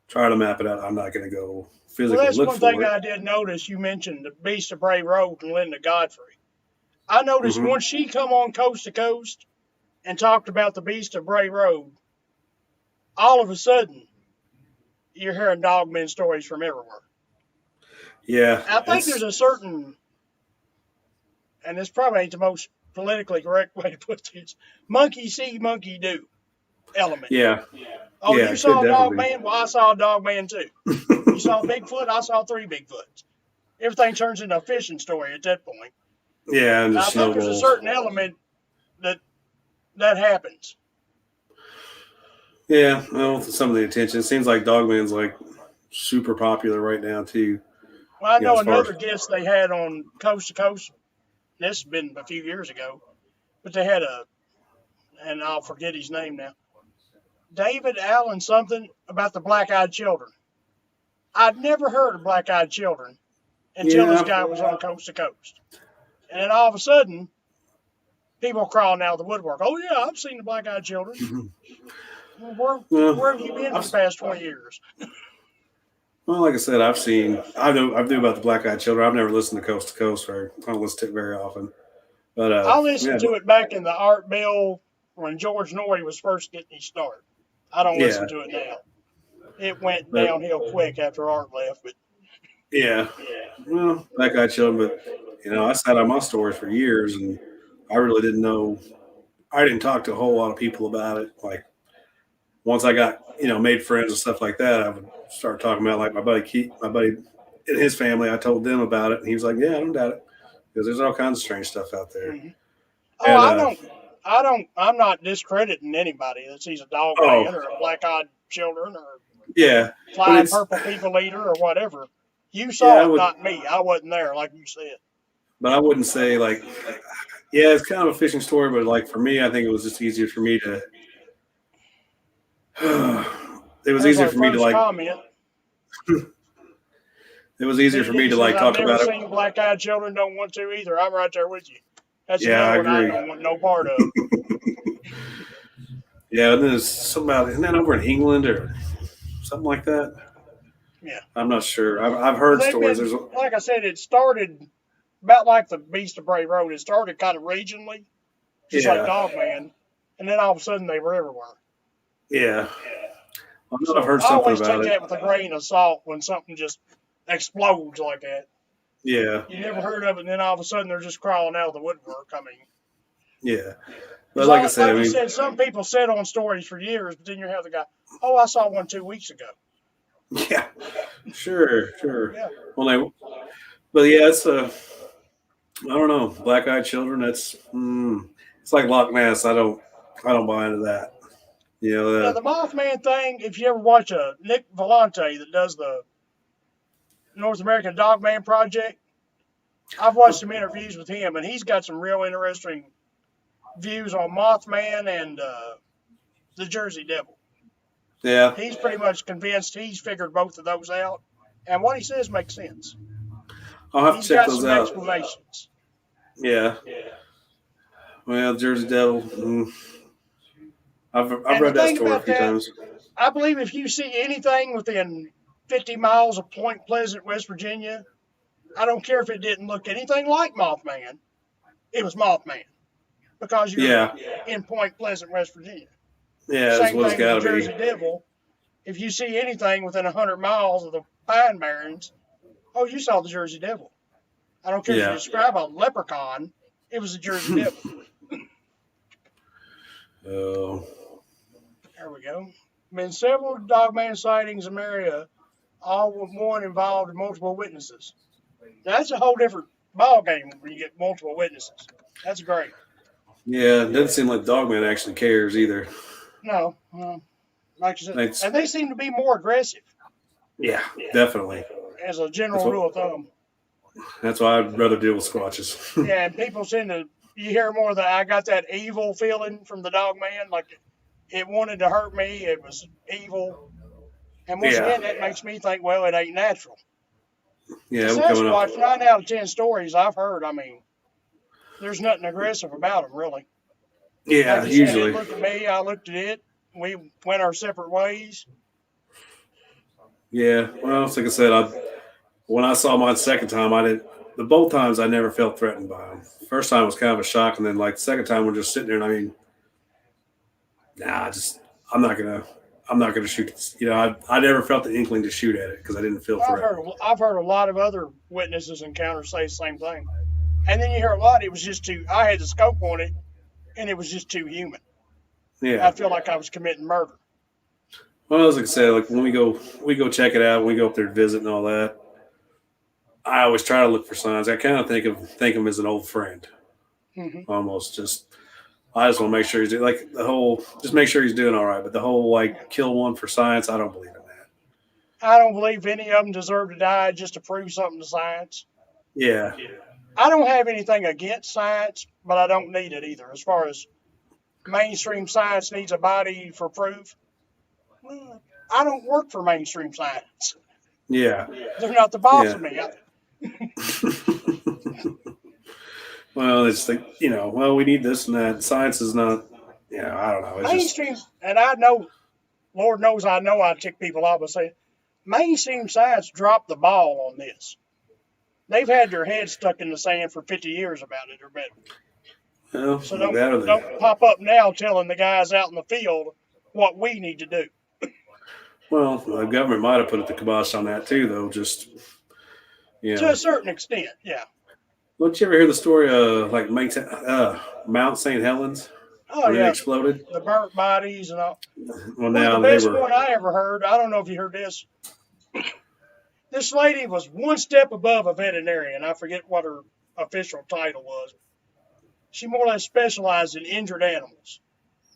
try to map it out. I'm not going to go Well, physically that's look one thing for it. I did notice. You mentioned the Beast of Bray Road and Linda Godfrey. I noticed Hmm. once she come on Coast to Coast and talked about the Beast of Bray Road, all of a sudden you're hearing dogmen stories from everywhere. Yeah, I think there's it's a certain, and this probably ain't the most politically correct way to put this, monkey see, monkey do element. yeah, Oh, yeah. you It could saw a dog definitely man? Well, I saw a dog man too. be. You saw Bigfoot? I saw 3 Bigfoots. Everything turns into a fishing story at that point. Yeah, and And I just think there's a snowballs. certain element that happens. Yeah, well, some of the attention. It seems like Dogman's like super popular right now too. Well, I know As far as another guest they had on Coast to Coast. This has been a few years ago, but they had and I'll forget his name now. David Allen something about the black-eyed children. I'd never heard of black-eyed children until this yeah, guy was on Coast to Coast, and then all of a sudden, people crawling out of the woodwork. Oh yeah, I've seen the black-eyed children. Well, where have you well, been for the past 20 years? like I said, I knew about the Black Eyed Children. I've never listened to Coast, or I don't listen to it very often. But I yeah, listened to it back in the Art Bell when George Norrie was first getting his start. I don't yeah, listen to it now. It went but downhill quick after Art left, but yeah, well, Black Eyed Children. But I sat on my stories for years, and I really didn't know. I didn't talk to a whole lot of people about it. Like once I got made friends and stuff like that, I would start talking about like my buddy and his family. I told them about it, and he was like, "Yeah, I don't doubt it, because there's all kinds of strange stuff out there." mm-hmm. Oh, And I'm not discrediting anybody that sees a dog oh man or a black-eyed children or yeah, but flying it's purple people eater or whatever. You yeah, saw it, not me. I wasn't there, like you said. but I wouldn't say like yeah, it's kind of a fishing story, but like for me, I think it was just easier for me to. It was There's easier our for me to first like. comment. It was easier for me BD to says, like I've talk never about it. seen black-eyed children, don't want to either. I'm right there with you. That's Yeah, another I one I agree. don't want no part of. Yeah, and then there's something about isn't that over in England or something like that? Yeah. I'm not sure. I've Well, heard they've stories. been, like I said, it started about like the Beast of Bray Road. It started kind of regionally, just like Yeah, Dogman, and then all of a sudden they were everywhere. yeah. I know I've So heard I something always about take it. that with a grain of salt when something just explodes like that. Yeah, You never heard of it, and then all of a sudden they're just crawling out of the woodwork. I mean, yeah. But like I because said, I like you mean, said, some people sit on stories for years, but then you have the guy, oh, I saw one 2 weeks ago. yeah, sure. Yeah. But yeah, it's I don't know, Black Eyed Children. It's like Loch Ness. I don't buy into that. You know, Now, the Mothman thing, if you ever watch Nick Volante that does the North American Dogman Project, I've watched some interviews with him, and he's got some real interesting views on Mothman and the Jersey Devil. yeah, He's pretty much convinced he's figured both of those out, and what he says makes sense. I'll have to He's check got those some out. explanations. Yeah, well, Jersey Devil. I've And the read that thing story a about few that, times. I believe if you see anything within 50 miles of Point Pleasant, West Virginia, I don't care if it didn't look anything like Mothman, it was Mothman because you're Yeah, in Point Pleasant, West Virginia. yeah, it's Same what it's thing with got the to be. Jersey Devil. If you see anything within 100 miles of the Pine Barrens, oh, you saw the Jersey Devil. I don't care if you Yeah. describe a leprechaun, it was the Jersey Devil. Oh, There we go. Been several dogman sightings in America, all with one involved multiple witnesses. Now, that's a whole different ball game when you get multiple witnesses. That's great. yeah. It doesn't seem like Dogman actually cares either. No, like you said, It's and they seem to be more aggressive yeah, definitely. as a That's general what. rule of thumb. That's why I'd rather deal with squatches. Yeah, and people seem to, you hear more that I got that evil feeling from the dog man, like it wanted to hurt me, it was evil. And once again, that makes me think, well, it ain't natural. Yeah, The Sasquatch, 9 out of 10 stories I've heard, I mean, there's nothing aggressive about them, really. Yeah, like you usually. said, it looked at me, I looked at it. We went our separate ways. Yeah, well, like I said, when I saw mine the second time, I didn't. The both times I never felt threatened by them. First time was kind of a shock, and then like the second time we're just sitting there, and I mean, nah, I'm not gonna shoot. You know, I never felt the inkling to shoot at it because I didn't feel threatened. I've heard a lot of other witnesses encounters say the same thing, and then you hear a lot. It was just too. I had the scope on it, and it was just too human. Yeah, I feel like I was committing murder. Well, as I said, like when we go check it out, when we go up there to visit and all that. I always try to look for signs. I kind of think of him as an old friend, almost. I just want to make sure he's like just make sure he's doing all right. But the whole like kill one for science, I don't believe in that. I don't believe any of them deserve to die just to prove something to science. Yeah. I don't have anything against science, but I don't need it either. As far as mainstream science needs a body for proof, I don't work for mainstream science. Yeah. They're not the boss of me. Well, it's like, we need this and that. Science is not, I don't know. It's mainstream, and I know, Lord knows I know I tick people off by saying, mainstream science dropped the ball on this. They've had their heads stuck in the sand for 50 years about it or better. Well, so don't pop up now telling the guys out in the field what we need to do. Well, the government might have put the kibosh on that too, though. Just to a certain extent, yeah. Don't you ever hear the story of like Mount St. Helens? Oh, yeah. It exploded. The burnt bodies and all. Well, now the best one I ever heard. I don't know if you heard this. This lady was one step above a veterinarian. I forget what her official title was. She more or less specialized in injured animals.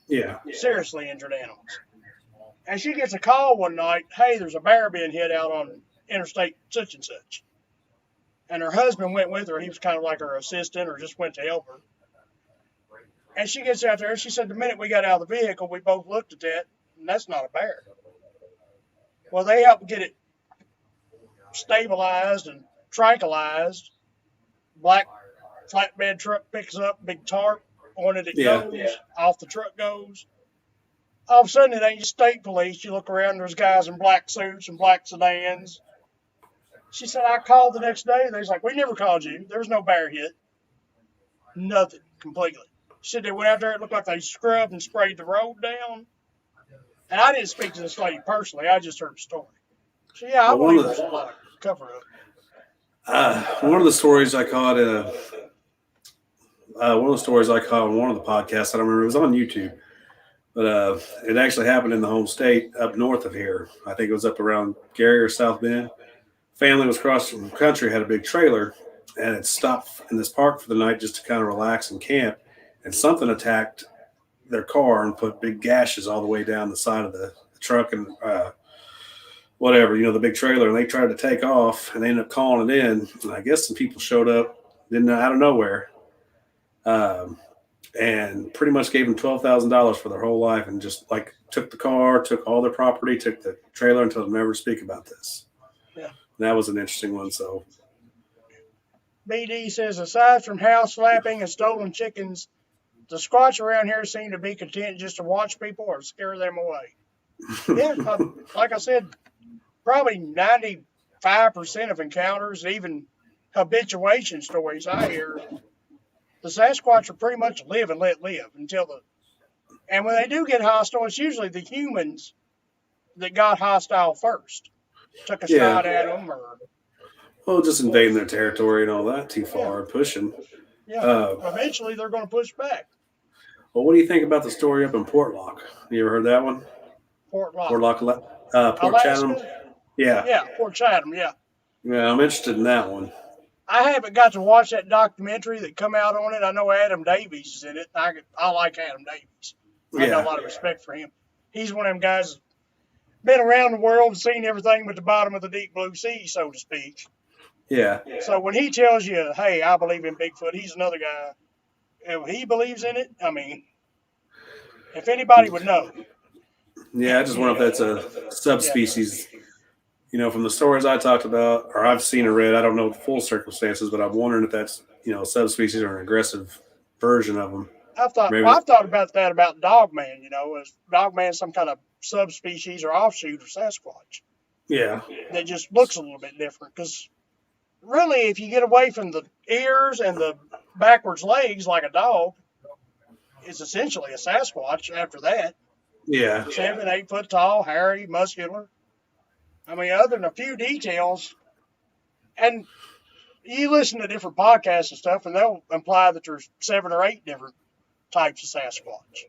Yeah. Seriously injured animals. And she gets a call one night, hey, there's a bear being hit out on interstate such and such. And her husband went with her. He was kind of like her assistant or just went to help her. And she gets out there and she said, the minute we got out of the vehicle, we both looked at that, and that's not a bear. Well, they helped get it stabilized and tranquilized. Black flatbed truck picks up, big tarp, on it goes, off the truck goes. All of a sudden, it ain't just state police. You look around, there's guys in black suits and black sedans. She said, I called the next day. They was like, we never called you. There was no bear hit. Nothing, completely. She said they went out there. It looked like they scrubbed and sprayed the road down. And I didn't speak to this lady personally. I just heard the story. So, yeah, I believe there's a lot of cover-up. One of the stories I caught in one of the stories I caught on one of the podcasts, I don't remember, it was on YouTube. But it actually happened in the home state up north of here. I think it was up around Gary or South Bend. Family was crossing the country, had a big trailer, and it stopped in this park for the night just to kind of relax and camp. And something attacked their car and put big gashes all the way down the side of the truck and whatever, the big trailer. And they tried to take off, and they ended up calling it in. And I guess some people showed up, out of nowhere, and pretty much gave them $12,000 for their whole life, and just like took the car, took all their property, took the trailer, and told them never to speak about this. Yeah. And that was an interesting one. So BD says, aside from house slapping and stolen chickens, the Squatch around here seem to be content just to watch people or scare them away. Yeah, like I said, probably 95% of encounters, even habituation stories I hear, the Sasquatch will pretty much live and let live and when they do get hostile, it's usually the humans that got hostile first. Took a shot at them just invading their territory and all that too far, pushing. Yeah, eventually they're going to push back. Well, what do you think about the story up in Portlock? You ever heard that one? Portlock, Port Chatham? Yeah. Yeah, Port Chatham, yeah. Yeah, I'm interested in that one. I haven't got to watch that documentary that come out on it. I know Adam Davies is in it. I like Adam Davies. I got a lot of respect for him. He's one of them guys been around the world and seen everything but the bottom of the deep blue sea, so to speak. Yeah. So when he tells you, hey, I believe in Bigfoot, he's another guy. If he believes in it, I mean, if anybody would know. Yeah, I just wonder if that's a subspecies. You know, from the stories I talked about, or I've seen or read, I don't know the full circumstances, but I'm wondering if that's, a subspecies or an aggressive version of them. Maybe. I've thought about that about Dogman. Is Dogman some kind of subspecies or offshoot of Sasquatch Yeah. that just looks a little bit different? Because really, if you get away from the ears and the backwards legs like a dog, it's essentially a Sasquatch after that. Yeah. 7, 8 foot tall, hairy, muscular. I mean, other than a few details, and you listen to different podcasts and stuff, and they'll imply that there's 7 or 8 different types of Sasquatch.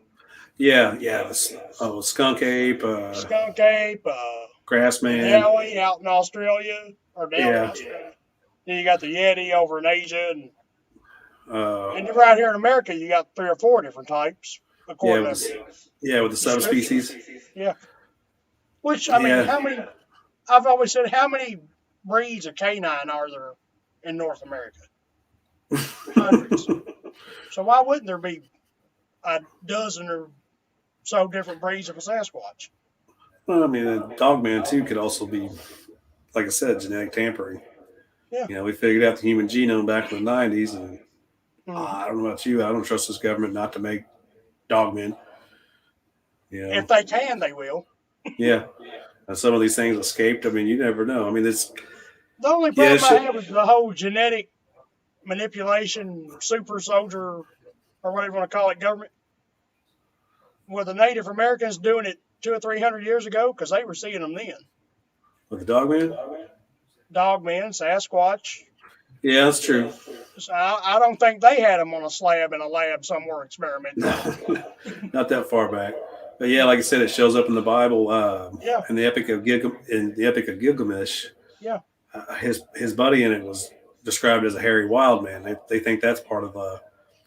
Yeah. Skunk ape. Skunk ape, Grassman. Yowie out in Australia, or down in Australia. Then you got the Yeti over in Asia, and right here in America, you got 3 or 4 different types. According with the subspecies. Yeah. Which, I mean, how many, I've always said, how many breeds of canine are there in North America? Hundreds. So why wouldn't there be a dozen or so different breeds of a Sasquatch? Well, I mean, a Dogman, too, could also be, like I said, genetic tampering. Yeah. We figured out the human genome back in the 90s, and I don't know about you, I don't trust this government not to make Dogmen. If they can, they will. Yeah. And some of these things escaped. I mean, you never know. I mean, it's the only problem I have with the whole genetic manipulation, super soldier, or whatever you want to call it, government. Were the Native Americans doing it 200 or 300 years ago? Because they were seeing them then. With the Dogman? Dogmen, Sasquatch. Yeah, that's true. So I don't think they had them on a slab in a lab somewhere experimenting. Not that far back. But yeah, like I said, it shows up in the Bible. In the Epic of Gilgamesh. Yeah. His buddy in it was described as a hairy wild man. They think that's part of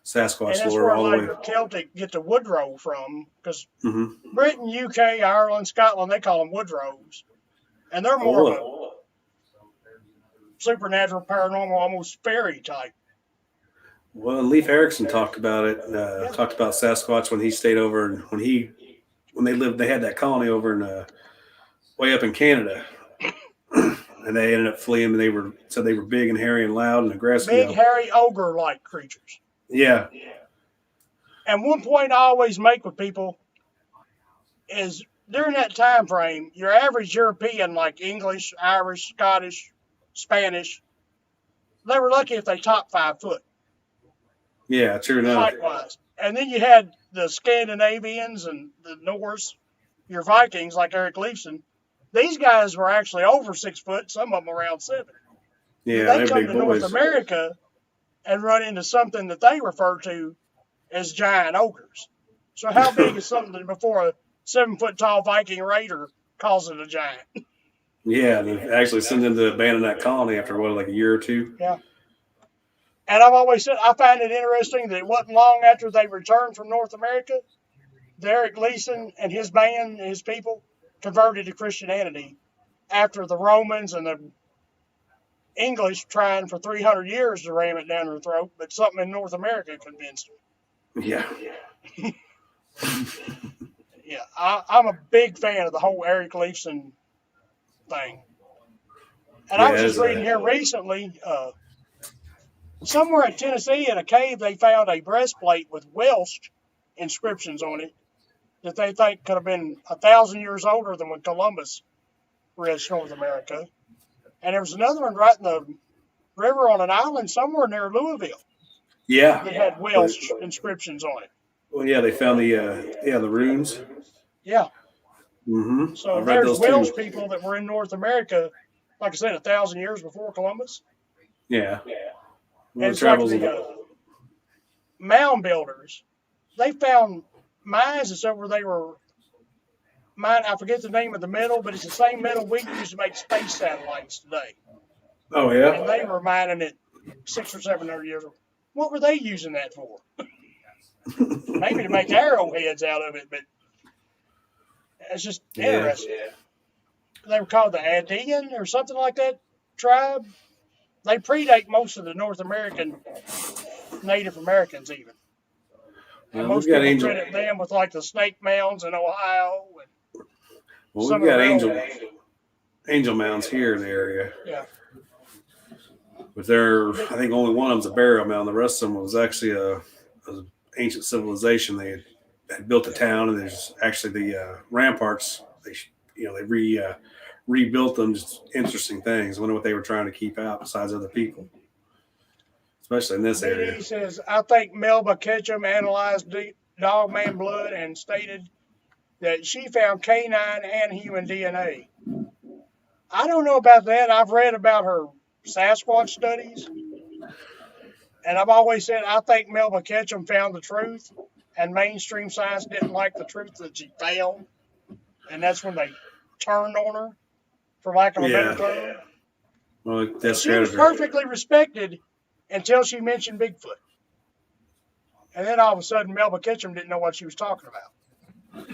Sasquatch lore all the way. That's where Celtic get the Woodrow from, because Britain, UK, Ireland, Scotland, they call them Woodrows, and they're more of a supernatural, paranormal, almost fairy type. Well, Leif Erikson talked about it. Talked about Sasquatch when he stayed over, and when they lived, they had that colony over in way up in Canada, and they ended up fleeing. And they were big and hairy and loud and aggressive. Big, hairy, ogre-like creatures. Yeah. And one point I always make with people is during that time frame, your average European, like English, Irish, Scottish, Spanish, they were lucky if they topped 5 foot. Yeah, true enough. Height-wise. And then you had the Scandinavians and the Norse, your Vikings like Eric Leifson. These guys were actually over 6 foot, some of them around 7. Yeah, they come big to boys. North America and run into something that they refer to as giant ogres. So how big is something before a 7 foot tall Viking raider calls it a giant? Yeah, they actually send them to abandon that colony after like a year or two. Yeah. And I've always said I find it interesting that it wasn't long after they returned from North America, Eric Leeson and his band, his people, converted to Christianity after the Romans and the English trying for 300 years to ram it down their throat, but something in North America convinced them. Yeah. Yeah, I'm a big fan of the whole Eric Leifson thing. And I was just reading here recently, somewhere in Tennessee in a cave, they found a breastplate with Welsh inscriptions on it that they think could have been 1,000 years older than when Columbus reached North America. And there was another one right in the river on an island somewhere near Louisville. Yeah. That had Welsh inscriptions on it. Well, yeah, they found the runes. Yeah. Mm-hmm. So there's Welsh people that were in North America, like I said, 1,000 years before Columbus. Yeah. And it's like the mound builders. They found mines and stuff where they were I forget the name of the metal, but it's the same metal we use to make space satellites today. Oh, yeah? And they were mining it 600 or 700 years ago. What were they using that for? Maybe to make arrowheads out of it, but it's just interesting. They were called the Adian or something like that tribe. They predate most of the North American Native Americans even. And most people credit them with like the snake mounds in Ohio. Well, some we've of the got real, angel mounds here in the area. yeah. But I think only one of them's a burial mound. The rest of them was actually a ancient civilization. They had built a town, and there's actually the ramparts. They rebuilt them. Just interesting things. I wonder what they were trying to keep out besides other people, especially in this area. BD says, I think Melba Ketchum analyzed dogman blood and stated that she found canine and human DNA. I don't know about that. I've read about her Sasquatch studies, and I've always said I think Melba Ketchum found the truth, and mainstream science didn't like the truth that she found, and that's when they turned on her, for lack of a better term. Well, that's she was perfectly respected until she mentioned Bigfoot, and then all of a sudden Melba Ketchum didn't know what she was talking about.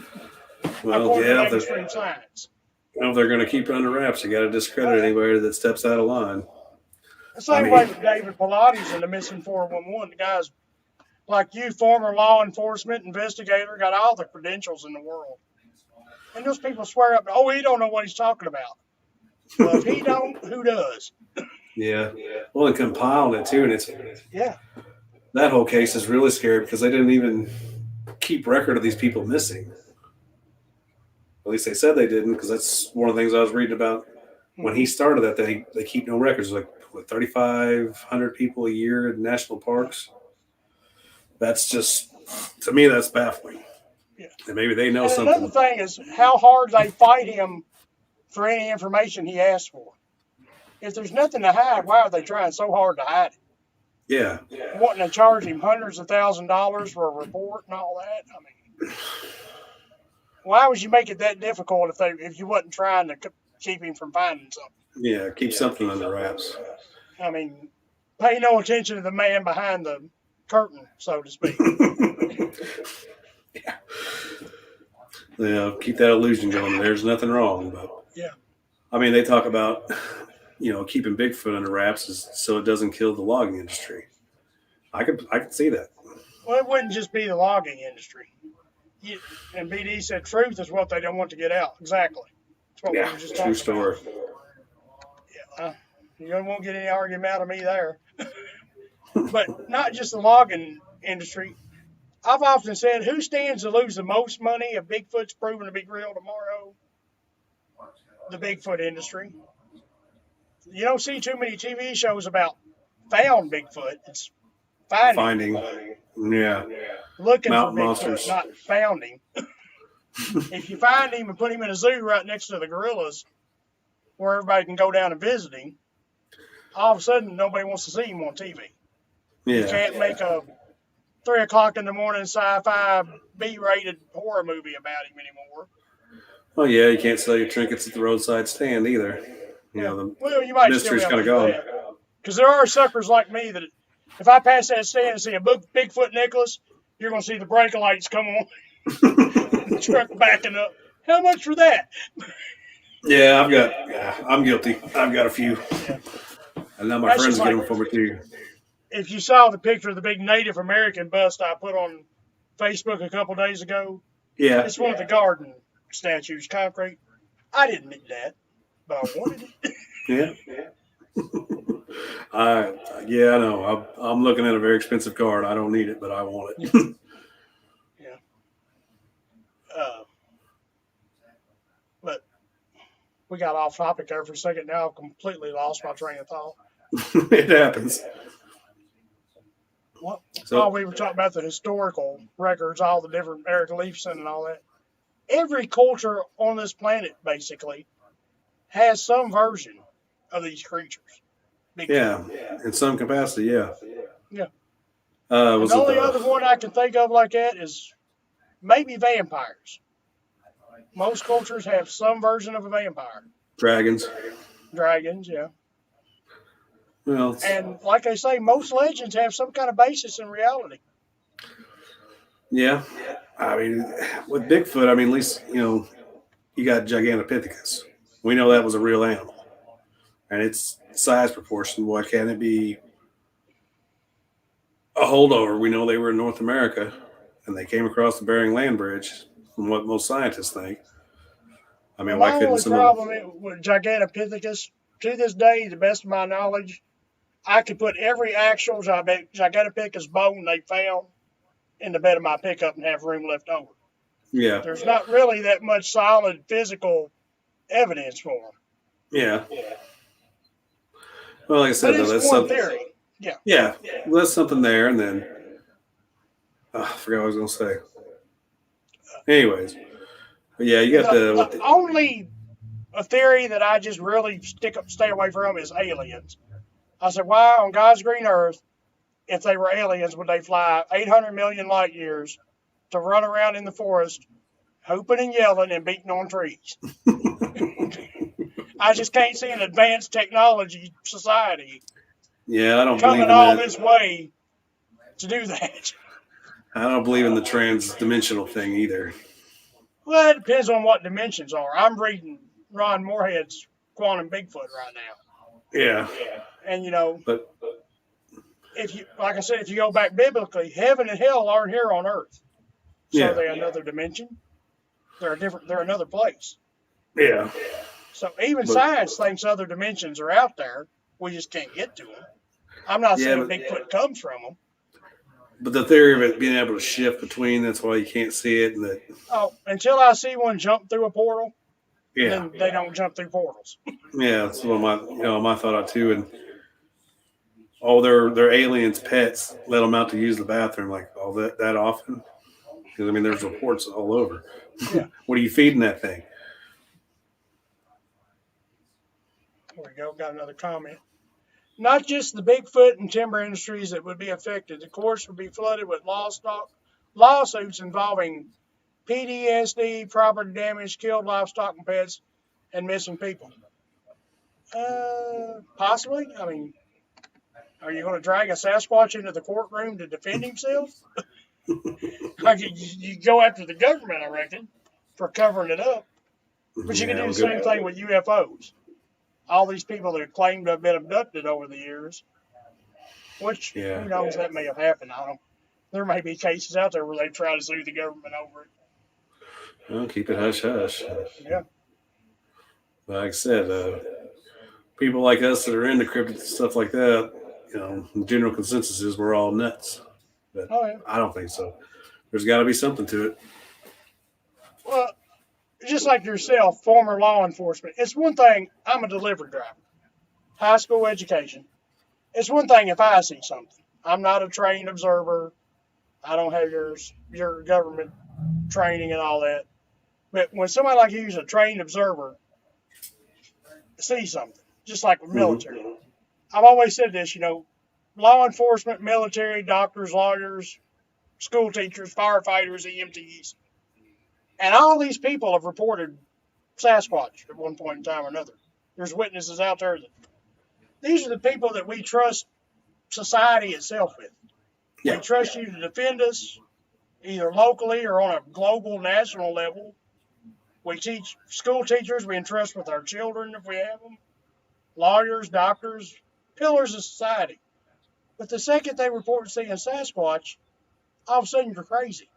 Well, according to mainstream science. Well, if they're going to keep it under wraps, you got to discredit anybody that steps out of line. The same way with David Pilates and the missing 411. The guy's like you, former law enforcement investigator, got all the credentials in the world. And those people swear up, oh, he don't know what he's talking about. Well, if he don't, who does? Yeah. Well, and compiling it too, and it's that whole case is really scary because they didn't even keep record of these people missing. At least they said they didn't, because that's one of the things I was reading about when he started that they keep no records. Like 3,500 people a year in national parks. That's just, to me, that's baffling. Yeah. And maybe they know something. Another thing is how hard they fight him for any information he asks for. If there's nothing to hide, why are they trying so hard to hide it? Yeah. Wanting to charge him hundreds of $1,000s for a report and all that. I mean, why would you make it that difficult if you wasn't trying to keep him from finding something? Yeah, keep something under wraps. I mean, pay no attention to the man behind the curtain, so to speak. Yeah, keep that illusion going. There's nothing wrong, but I mean, they talk about keeping Bigfoot under wraps so it doesn't kill the logging industry. I could see that. Well, it wouldn't just be the logging industry. And BD said truth is what they don't want to get out. Exactly. That's what we were just talking story. about. Yeah, you won't get any argument out of me there. But not just the logging industry. I've often said, who stands to lose the most money if Bigfoot's proven to be real tomorrow? The Bigfoot industry. You don't see too many TV shows about found Bigfoot. It's finding. Yeah. Looking Mountain for Bigfoot, monsters. not found him. If you find him and put him in a zoo right next to the gorillas, where everybody can go down and visit him, all of a sudden nobody wants to see him on TV. Yeah. You can't make a 3 o'clock in the morning sci-fi B-rated horror movie about him anymore. Well, yeah, you can't sell your trinkets at the roadside stand either. You might mystery's still kind of gone. Because there are suckers like me that if I pass that stand and see a Bigfoot necklace, you're going to see the brake lights come on. The truck backing up. How much for that? Yeah, I'm guilty. I've got a few. Yeah. And now my friends get them for me too. If you saw the picture of the big Native American bust I put on Facebook a couple days ago, it's one of the garden statues, concrete. I didn't need that, but I wanted it. I know. I'm looking at a very expensive card. I don't need it, but I want it. But we got off topic there for a second. Now I've completely lost my train of thought. It happens. We were talking about the historical records, all the different Eric Leifson and all that. Every culture on this planet, basically, has some version of these creatures. In some capacity, yeah. The only other one I can think of like that is maybe vampires. Most cultures have some version of a vampire. Dragons, yeah. Well, and like I say, most legends have some kind of basis in reality. Yeah. I mean, with Bigfoot, at least, you got Gigantopithecus. We know that was a real animal. And its size proportion, what can it be? A holdover. We know they were in North America, and they came across the Bering Land Bridge, from what most scientists think. I Well, mean, my why couldn't only some of problem with Gigantopithecus, to this day, the best of my knowledge, I could put every actual Gigantopithecus bone they found in the bed of my pickup and have room left over. yeah, There's not really that much solid physical evidence for them. yeah. Well, like I But said, though, it's that's one something. theory. Yeah. Yeah, well, that's something there. And then I forgot what I was going to say. Anyways, but yeah, you got The only theory that I just really stay away from is aliens. I said, why on God's green earth, if they were aliens, would they fly 800 million light years to run around in the forest, hooping and yelling and beating on trees? I just can't see an advanced technology society yeah, I don't believe coming in all that. this way to do that. I don't believe in the trans-dimensional thing either. Well, it depends on what dimensions are. I'm reading Ron Moorhead's Quantum Bigfoot right now. Yeah, And, but if you, like I said, if you go back biblically, heaven and hell aren't here on earth. So yeah, they're another dimension. They're another place. yeah. So even But science thinks other dimensions are out there. We just can't get to them. I'm not yeah, saying Bigfoot comes from them. but the theory of it being able to shift between—that's why you can't see it. And that, Oh, until I see one jump through a portal, yeah, then they don't jump through portals. yeah, that's what my thought on too. And they're aliens' pets. Let them out to use the bathroom like all that often. Because I mean, there's reports all over. Yeah. What are you feeding that thing? There we go. Got another comment. Not just the Bigfoot and timber industries that would be affected. The courts would be flooded with lawsuits involving PTSD, property damage, killed livestock and pets, and missing people. Possibly. I mean, are you going to drag a Sasquatch into the courtroom to defend himself? You go after the government, I reckon, for covering it up. But you can do the same thing with UFOs. All these people that claim to have been abducted over the years, which, who knows, that may have happened. I don't. There may be cases out there where they try to sue the government over it. Well, keep it hush hush. Yeah. Like I said, people like us that are into cryptid stuff like that, the general consensus is we're all nuts. But I don't think so. There's got to be something to it. Well, just like yourself, former law enforcement, it's one thing, I'm a delivery driver, high school education. It's one thing if I see something. I'm not a trained observer. I don't have your government training and all that. But when somebody like you is a trained observer sees something, just like with military, I've always said this, law enforcement, military, doctors, lawyers, school teachers, firefighters, EMTs, and all these people have reported Sasquatch at one point in time or another. There's witnesses out there. These are the people that we trust society itself with. Yeah. We trust you to defend us, either locally or on a global, national level. We teach school teachers, we entrust with our children if we have them, lawyers, doctors, pillars of society. But the second they report seeing Sasquatch, all of a sudden you're crazy.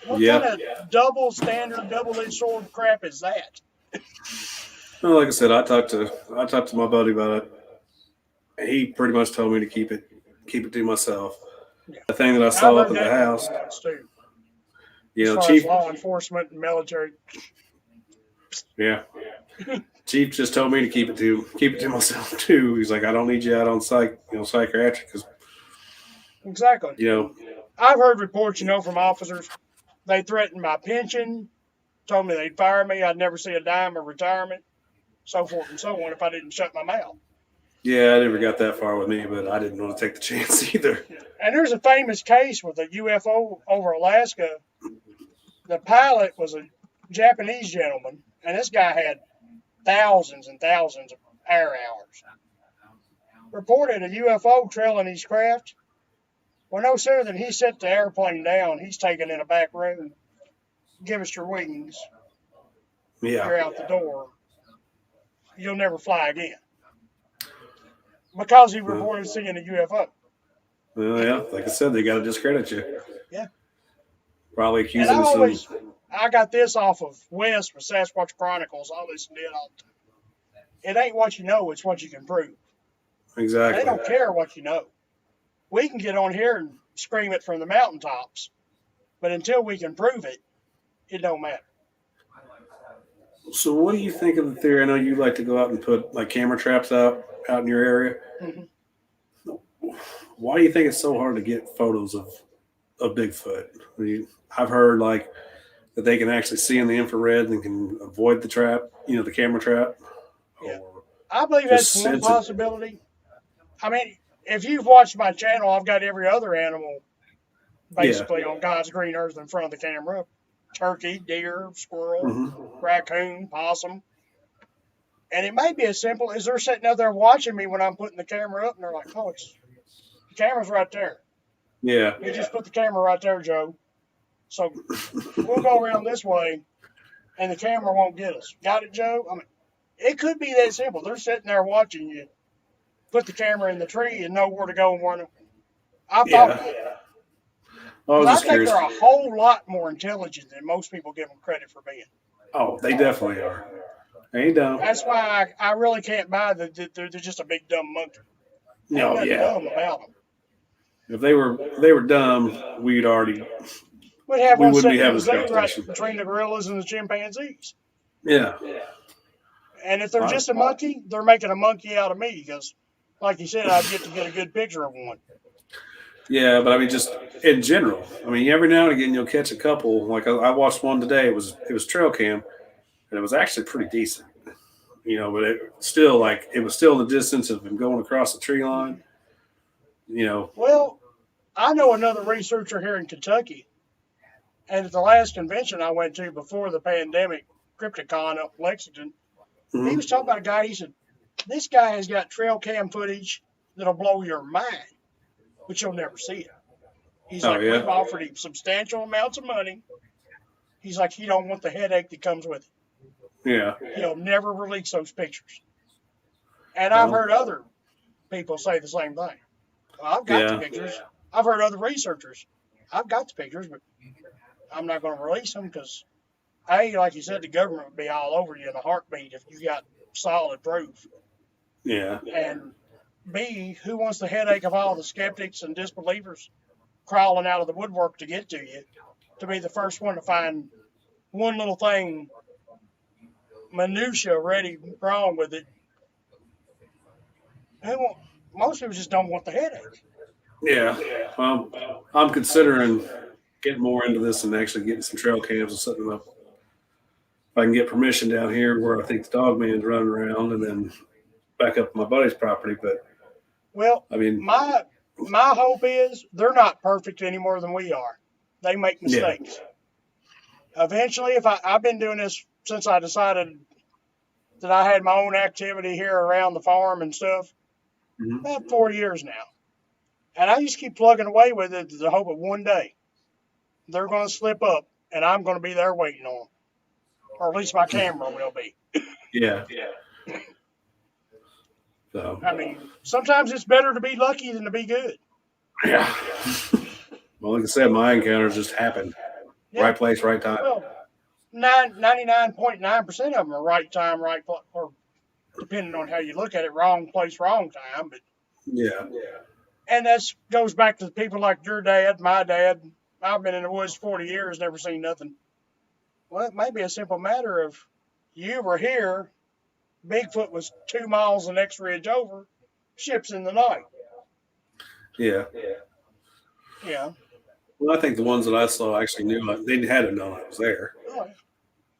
What kind of double standard, double-edged sword crap is that? Well, like I said, I talked to my buddy about it. He pretty much told me to keep it to myself. Yeah. The thing that I saw up in the house, too. As far Chief, as law enforcement and military. Yeah. Chief just told me to keep it to myself too. He's like, I don't need you out on psychiatric because. Exactly. I've heard reports, from officers. They threatened my pension, told me they'd fire me, I'd never see a dime of retirement, so forth and so on if I didn't shut my mouth. Yeah, I never got that far with me, but I didn't want to take the chance either. And there's a famous case with a UFO over Alaska. The pilot was a Japanese gentleman, and this guy had thousands and thousands of air hours. Reported a UFO trailing his craft. Well, no sooner than he set the airplane down, he's taken in a back room. Give us your wings. Yeah. You're out the door. You'll never fly again. Because he reported seeing a UFO. Well, yeah, like I said, they got to discredit you. Yeah. Probably accusing some. I got this off of West with Sasquatch Chronicles. I listen to it all the time. It ain't what you know, it's what you can prove. They Exactly. don't care what you know. We can get on here and scream it from the mountaintops, but until we can prove it, it don't matter. So, what do you think of the theory? I know you like to go out and put like camera traps out in your area. Mm-hmm. Why do you think it's so hard to get photos of Bigfoot? I mean, I've heard like that they can actually see in the infrared and can avoid the trap, the camera trap. Yeah. Or I believe just that's one sense it. possibility. I mean, if you've watched my channel, I've got every other animal basically on God's green earth in front of the camera. Turkey, deer, squirrel, Mm-hmm. raccoon, possum. And it may be as simple as they're sitting out there watching me when I'm putting the camera up, and they're like, oh, the camera's right there. Yeah. You just put the camera right there, Joe. So we'll go around this way, and the camera won't get us. Got it, Joe? I mean, it could be that simple. They're sitting there watching you put the camera in the tree and know where to go and where to. I thought of that. I think curious. they're a whole lot more intelligent than most people give them credit for being. Oh, they definitely are. They ain't dumb. That's why I really can't buy that they're just a big dumb monkey. Ain't nothing dumb about them. If they were dumb, we'd already We'd have one wouldn't be sitting in having the this zoo right conversation. between the gorillas and the chimpanzees. Yeah. And if they're just a monkey, they're making a monkey out of me because, like you said, I'd get to get a good picture of one. Yeah, but I mean, just in general. I mean, every now and again you'll catch a couple. Like I watched one today. It was trail cam, and it was actually pretty decent. But it was still the distance of him going across the tree line. Well, I know another researcher here in Kentucky, and at the last convention I went to before the pandemic, Crypticon up in Lexington, Mm-hmm. he was talking about a guy. He said, "This guy has got trail cam footage that'll blow your mind, but you'll never see it." He's like, "We've offered him substantial amounts of money." He's like, "He don't want the headache that comes with it." Yeah. He'll never release those pictures. And I've heard other people say the same thing. I've got the pictures. I've heard other researchers. I've got the pictures, but I'm not going to release them because, A, like you said, the government would be all over you in a heartbeat if you got solid proof. Yeah. And B, who wants the headache of all the skeptics and disbelievers crawling out of the woodwork to get to you, to be the first one to find one little thing, minutia already wrong with it? Most people just don't want the headache. Yeah. Well, I'm considering getting more into this and actually getting some trail cams and setting them up. If I can get permission down here where I think the dog man's running around, and then back up my buddy's property. But I mean, my hope is they're not perfect any more than we are. They make mistakes. Yeah. Eventually, if I've been doing this since I decided that I had my own activity here around the farm and stuff, about 4 years now. And I just keep plugging away with it to the hope of one day they're going to slip up and I'm going to be there waiting on them. Or at least my camera will be. Yeah. So. I mean, sometimes it's better to be lucky than to be good. Yeah. Well, like I said, my encounters just happened. Yeah. Right place, right time. Well, 99.9% of them are right time, right place, or depending on how you look at it, wrong place, wrong time. But yeah. And that goes back to people like your dad, my dad. I've been in the woods 40 years, never seen nothing. Well, it may be a simple matter of you were here, Bigfoot was 2 miles the next ridge over, ships in the night. Yeah. Yeah. Well, I think the ones that I saw actually knew they had to know I was there. Oh,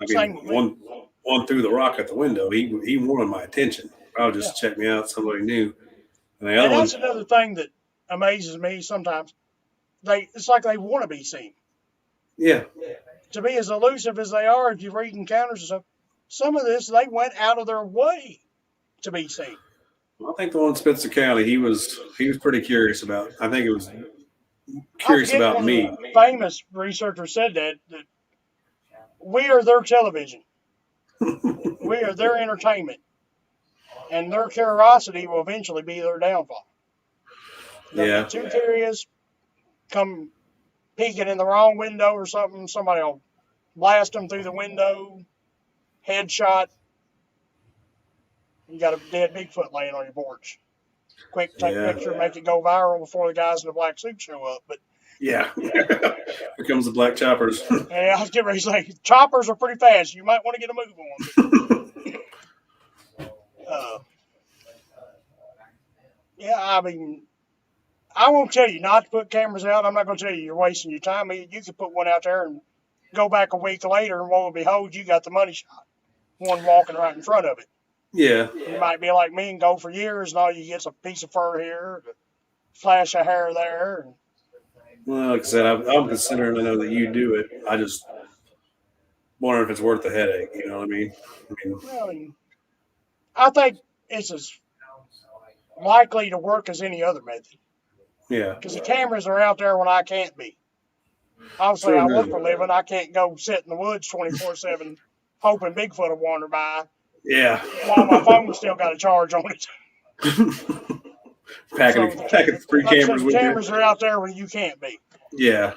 yeah. I mean, one through the rock at the window, he wanted my attention. Probably just check me out. Somebody knew. And that's another thing that amazes me sometimes. It's like they want to be seen. Yeah. To be as elusive as they are, if you read encounters and stuff, some of this they went out of their way to be seen. Well, I think the one in Spencer County, he was pretty curious about. I think it was curious about me. Famous researchers said that we are their television. We are their entertainment. And their curiosity will eventually be their downfall. They'll get too curious, come peeking in the wrong window or something, somebody will blast them through the window, headshot. You got a dead Bigfoot laying on your porch. Quick, take a picture, make it go viral before the guys in the black suit show up. But yeah, here comes the black choppers. Yeah, I was getting ready to say, choppers are pretty fast. You might want to get a move on. Yeah, I mean, I won't tell you not to put cameras out. I'm not going to tell you you're wasting your time. You could put one out there and go back a week later, and lo and behold, you got the money shot. One walking right in front of it. Yeah. You might be like me and go for years, and all you get's a piece of fur here, a flash of hair there. Well, like I said, I'm considering. I know that you do it. I just wonder if it's worth the headache. You know what I mean? Well, I think it's as likely to work as any other method. Yeah. Because the cameras are out there when I can't be. Obviously, I work for a living. I can't go sit in the woods 24/7 hoping Bigfoot will wander by. Yeah. While my phone's still got a charge on it. Packing 3 cameras with you. Cameras are out there when you can't be. Yeah.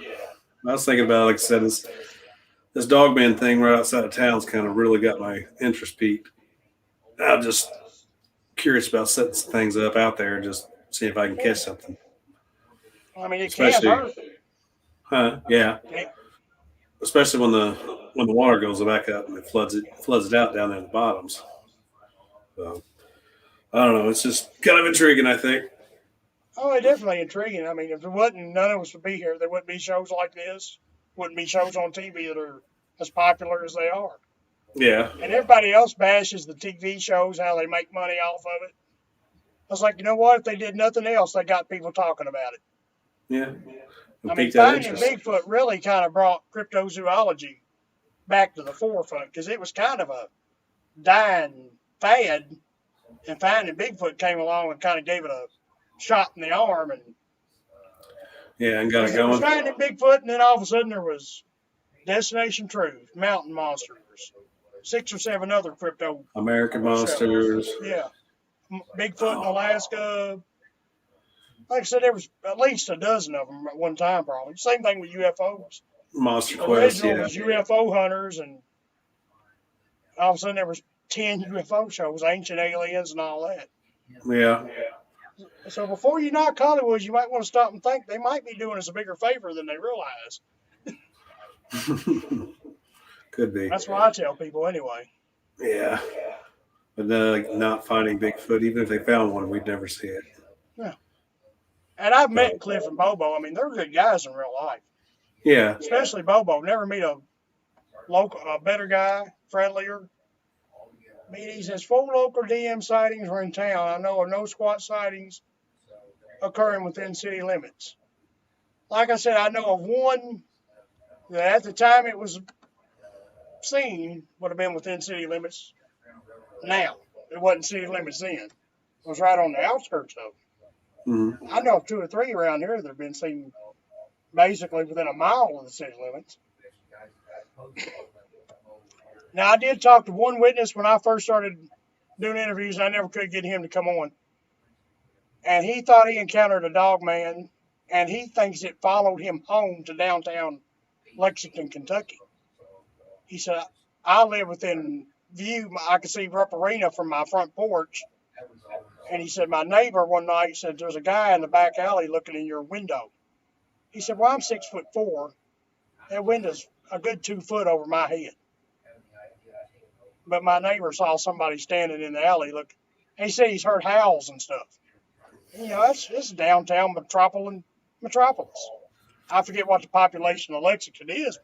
I was thinking about, like I said, this dogman thing right outside of town's kind of really got my interest peaked. I'm just curious about setting some things up out there and just see if I can catch something. I mean, it can't hurt. Huh? Yeah. Especially when the water goes back up and it floods it out down there in the bottoms. So I don't know. It's just kind of intriguing, I think. Oh, it's definitely intriguing. I mean, if there wasn't, none of us would be here. There wouldn't be shows like this. Wouldn't be shows on TV that are as popular as they are. Yeah. And everybody else bashes the TV shows, how they make money off of it. I was like, you know what? If they did nothing else, they got people talking about it. Yeah. I mean, finding Bigfoot really kind of brought cryptozoology back to the forefront because it was kind of a dying fad, and finding Bigfoot came along and kind of gave it a shot in the arm. And got it going. Finding Bigfoot, and then all of a sudden there was Destination Truth, Mountain Monsters, 6 or 7 other crypto American Monsters. Yeah, Bigfoot in Alaska. Like I said, there was at least a dozen of them at one time, probably. Same thing with UFOs. Monster The Quest, original was UFO Hunters, and all of a sudden there was 10 UFO shows, Ancient Aliens and all that. Yeah. So before you knock Hollywood, you might want to stop and think they might be doing us a bigger favor than they realize. Could be. That's what I tell people anyway. Yeah. But not finding Bigfoot, even if they found one, we'd never see it. Yeah. And I've met Cliff and Bobo. I mean, they're good guys in real life. Yeah. Especially Bobo. Never meet a better guy, friendlier. I mean, he says 4 local DM sightings were in town. I know of no squat sightings occurring within city limits. Like I said, I know of one that at the time it was seen would have been within city limits. Now, it wasn't city limits then. It was right on the outskirts of it. Mm-hmm. I know of 2 or 3 around here that have been seen basically within a mile of the city limits. Now, I did talk to one witness when I first started doing interviews. I never could get him to come on. And he thought he encountered a dog man, and he thinks it followed him home to downtown Lexington, Kentucky. He said, I live within view. I could see Rupp Arena from my front porch. And he said, my neighbor one night said, there's a guy in the back alley looking in your window. He said, well, I'm 6'4". That window's a good 2 foot over my head. But my neighbor saw somebody standing in the alley. Look, and he said he's heard howls and stuff. You know, it's downtown metropolis. I forget what the population of Lexington is.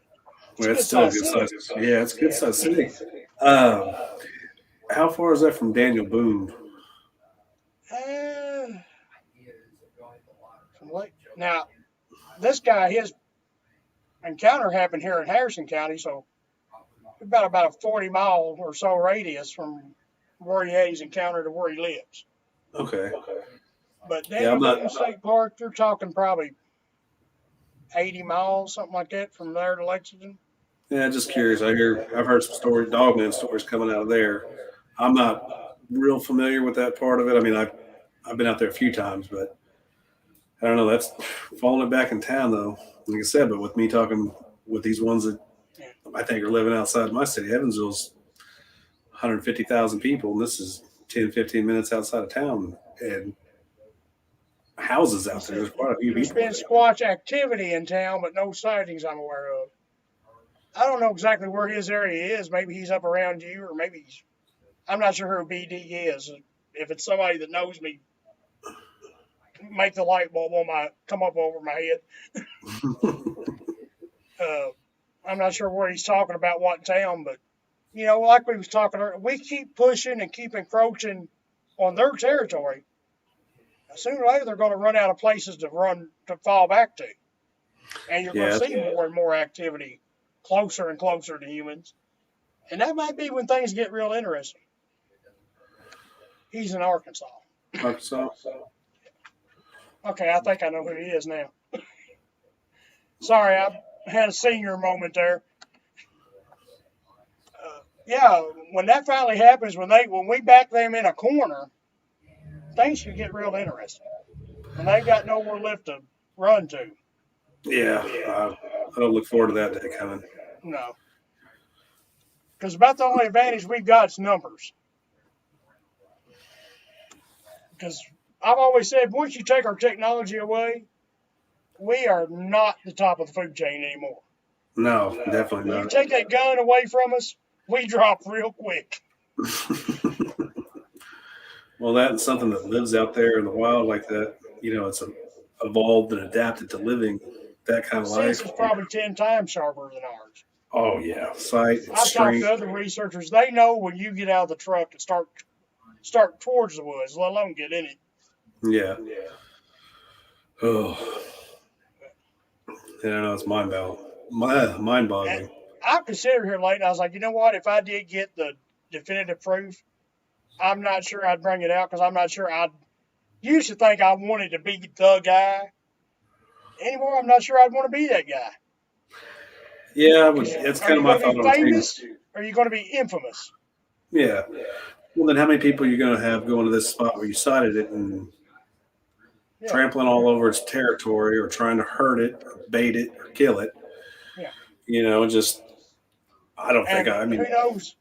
Well, it's still a good size. Yeah, it's a good size city. How far is that from Daniel Boone? Now, this guy, his encounter happened here in Harrison County, so about a 40-mile or so radius from where he had his encounter to where he lives. Okay. But Daniel Boone State Park, you're talking probably 80 miles, something like that, from there to Lexington. Yeah, just curious. I've heard some dogman stories coming out of there. I'm not real familiar with that part of it. I mean, I've been out there a few times, but I don't know. That's following it back in town, though. Like I said, but with me talking with these ones that Yeah. I think are living outside my city. Evansville's 150,000 people, and this is 10, 15 minutes outside of town, and houses out there. There's quite a few There's people been there. Squatch activity in town, but no sightings I'm aware of. I don't know exactly where his area is. Maybe he's up around you, or maybe he's. I'm not sure who BD is. If it's somebody that knows me, make the light bulb on my come up over my head. Uh, I'm not sure where he's talking about, what town, but like we was talking earlier, we keep pushing and keep encroaching on their territory. Sooner or later, they're going to run out of places to fall back to, and you're going to Yeah, see more and more activity closer and closer to humans, and that might be when things get real interesting. He's in Arkansas. Arkansas. Okay, I think I know who he is now. Sorry, I had a senior moment there. Yeah, when that finally happens, when we back them in a corner, things can get real interesting. When they've got nowhere left to run to. Yeah, I don't look forward to that day coming. No. Because about the only advantage we've got is numbers. Because I've always said, once you take our technology away, we are not the top of the food chain anymore. No, definitely You not. take that gun away from us, we drop real quick. Well, that's something that lives out there in the wild like that. It's evolved and adapted to living that kind of Sense life. is probably 10 times sharper than ours. Oh yeah, sight, I've talked strength. to other researchers. They know when you get out of the truck and start towards the woods, let alone get in it. Yeah. Oh, I don't know. It's mind-boggling. I considered here lately, I was like, you know what? If I did get the definitive proof, I'm not sure I'd bring it out because I'm not sure I'd. Used to think I wanted to be the guy. Anymore, I'm not sure I'd want to be that guy. Yeah, it's kind of my thought on it too. Are you going to be famous? Or are you going to be infamous? Yeah. Well, then how many people are you going to have going to this spot where you sighted it and trampling all over its territory or trying to hurt it, or bait it, or kill it? Yeah. Just I don't think who knows?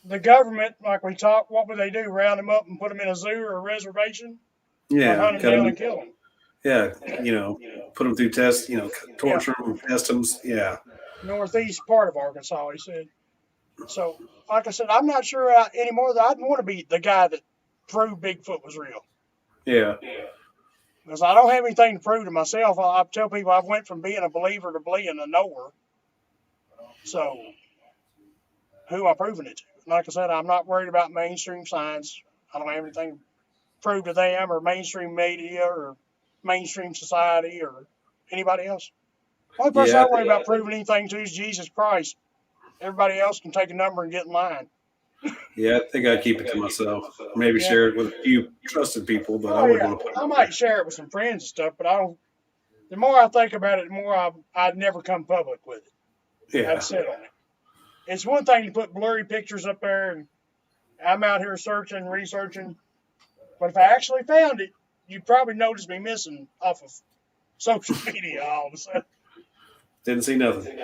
The government, like we talked, what would they do? Round them up and put them in a zoo or a reservation? Yeah. Or hunt them down and kill them? Yeah. Put them through tests. Torture them, test them. Yeah. Northeast part of Arkansas, he said. So, like I said, I'm not sure anymore that I'd want to be the guy that proved Bigfoot was real. Yeah. Because I don't have anything to prove to myself. I tell people I've went from being a believer to being a knower. So, who am I proving it to? Like I said, I'm not worried about mainstream science. I don't have anything to prove to them or mainstream media or mainstream society or anybody else. The only person I worry about proving anything to is Jesus Christ. Everybody else can take a number and get in line. Yeah, I think I'd keep it to myself. Maybe share it with a few trusted people, but I wouldn't want to put it I might share it with some friends and stuff, but I don't. The more I think about it, the more I'd never come public with it. Yeah. I'd sit on it. It's one thing to put blurry pictures up there, and I'm out here searching, researching. But if I actually found it, you'd probably notice me missing off of social media all of a sudden. Didn't see nothing.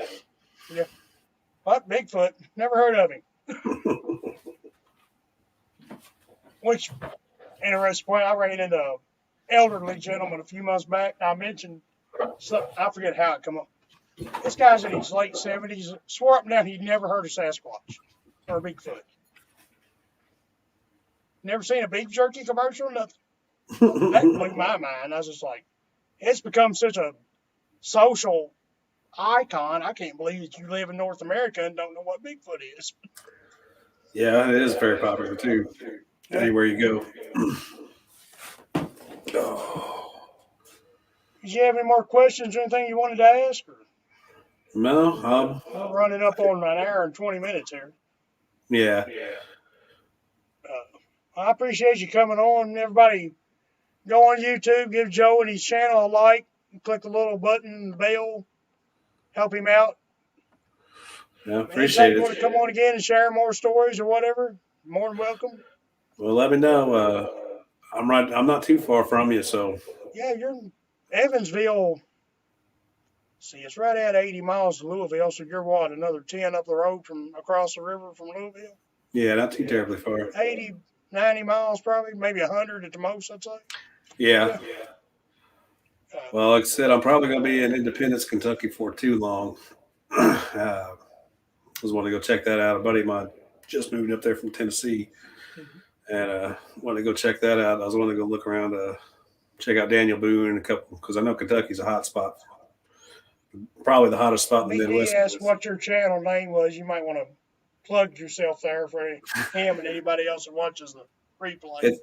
Yeah. But Bigfoot, never heard of him. Which, interesting point, I ran into an elderly gentleman a few months back. I mentioned, I forget how it come up. This guy's in his late 70s. Swore up and down he'd never heard of Sasquatch or Bigfoot. Never seen a beef jerky commercial, nothing. That blew my mind. I was just like, it's become such a social icon. I can't believe that you live in North America and don't know what Bigfoot is. Yeah, it is very popular too. Anywhere you go. Oh. Did you have any more questions or anything you wanted to ask? Or? No, I'm running up on an hour and 20 minutes here. Yeah. I appreciate you coming on. Everybody, go on YouTube, give Joe and his channel a like, click the little button, the bell, help him out. Yeah, appreciate it. If you want to come on again and share more stories or whatever, more than welcome. Well, let me know. I'm not too far from you, so. Yeah, you're in Evansville. See, it's right at 80 miles to Louisville, so you're what, another 10 up the road from across the river from Louisville? Yeah, not too terribly far. 80, 90 miles probably, maybe 100 at the most, I'd say. Yeah. Well, like I said, I'm probably going to be in Independence, Kentucky for too long. I was wanting to go check that out. A buddy of mine just moved up there from Tennessee, and wanted to go check that out. I was wanting to go look around, check out Daniel Boone and a couple, because I know Kentucky's a hot spot, probably the hottest spot in the Midwest. He asked what your channel name was. You might want to plug yourself there for him and anybody else that watches the replay.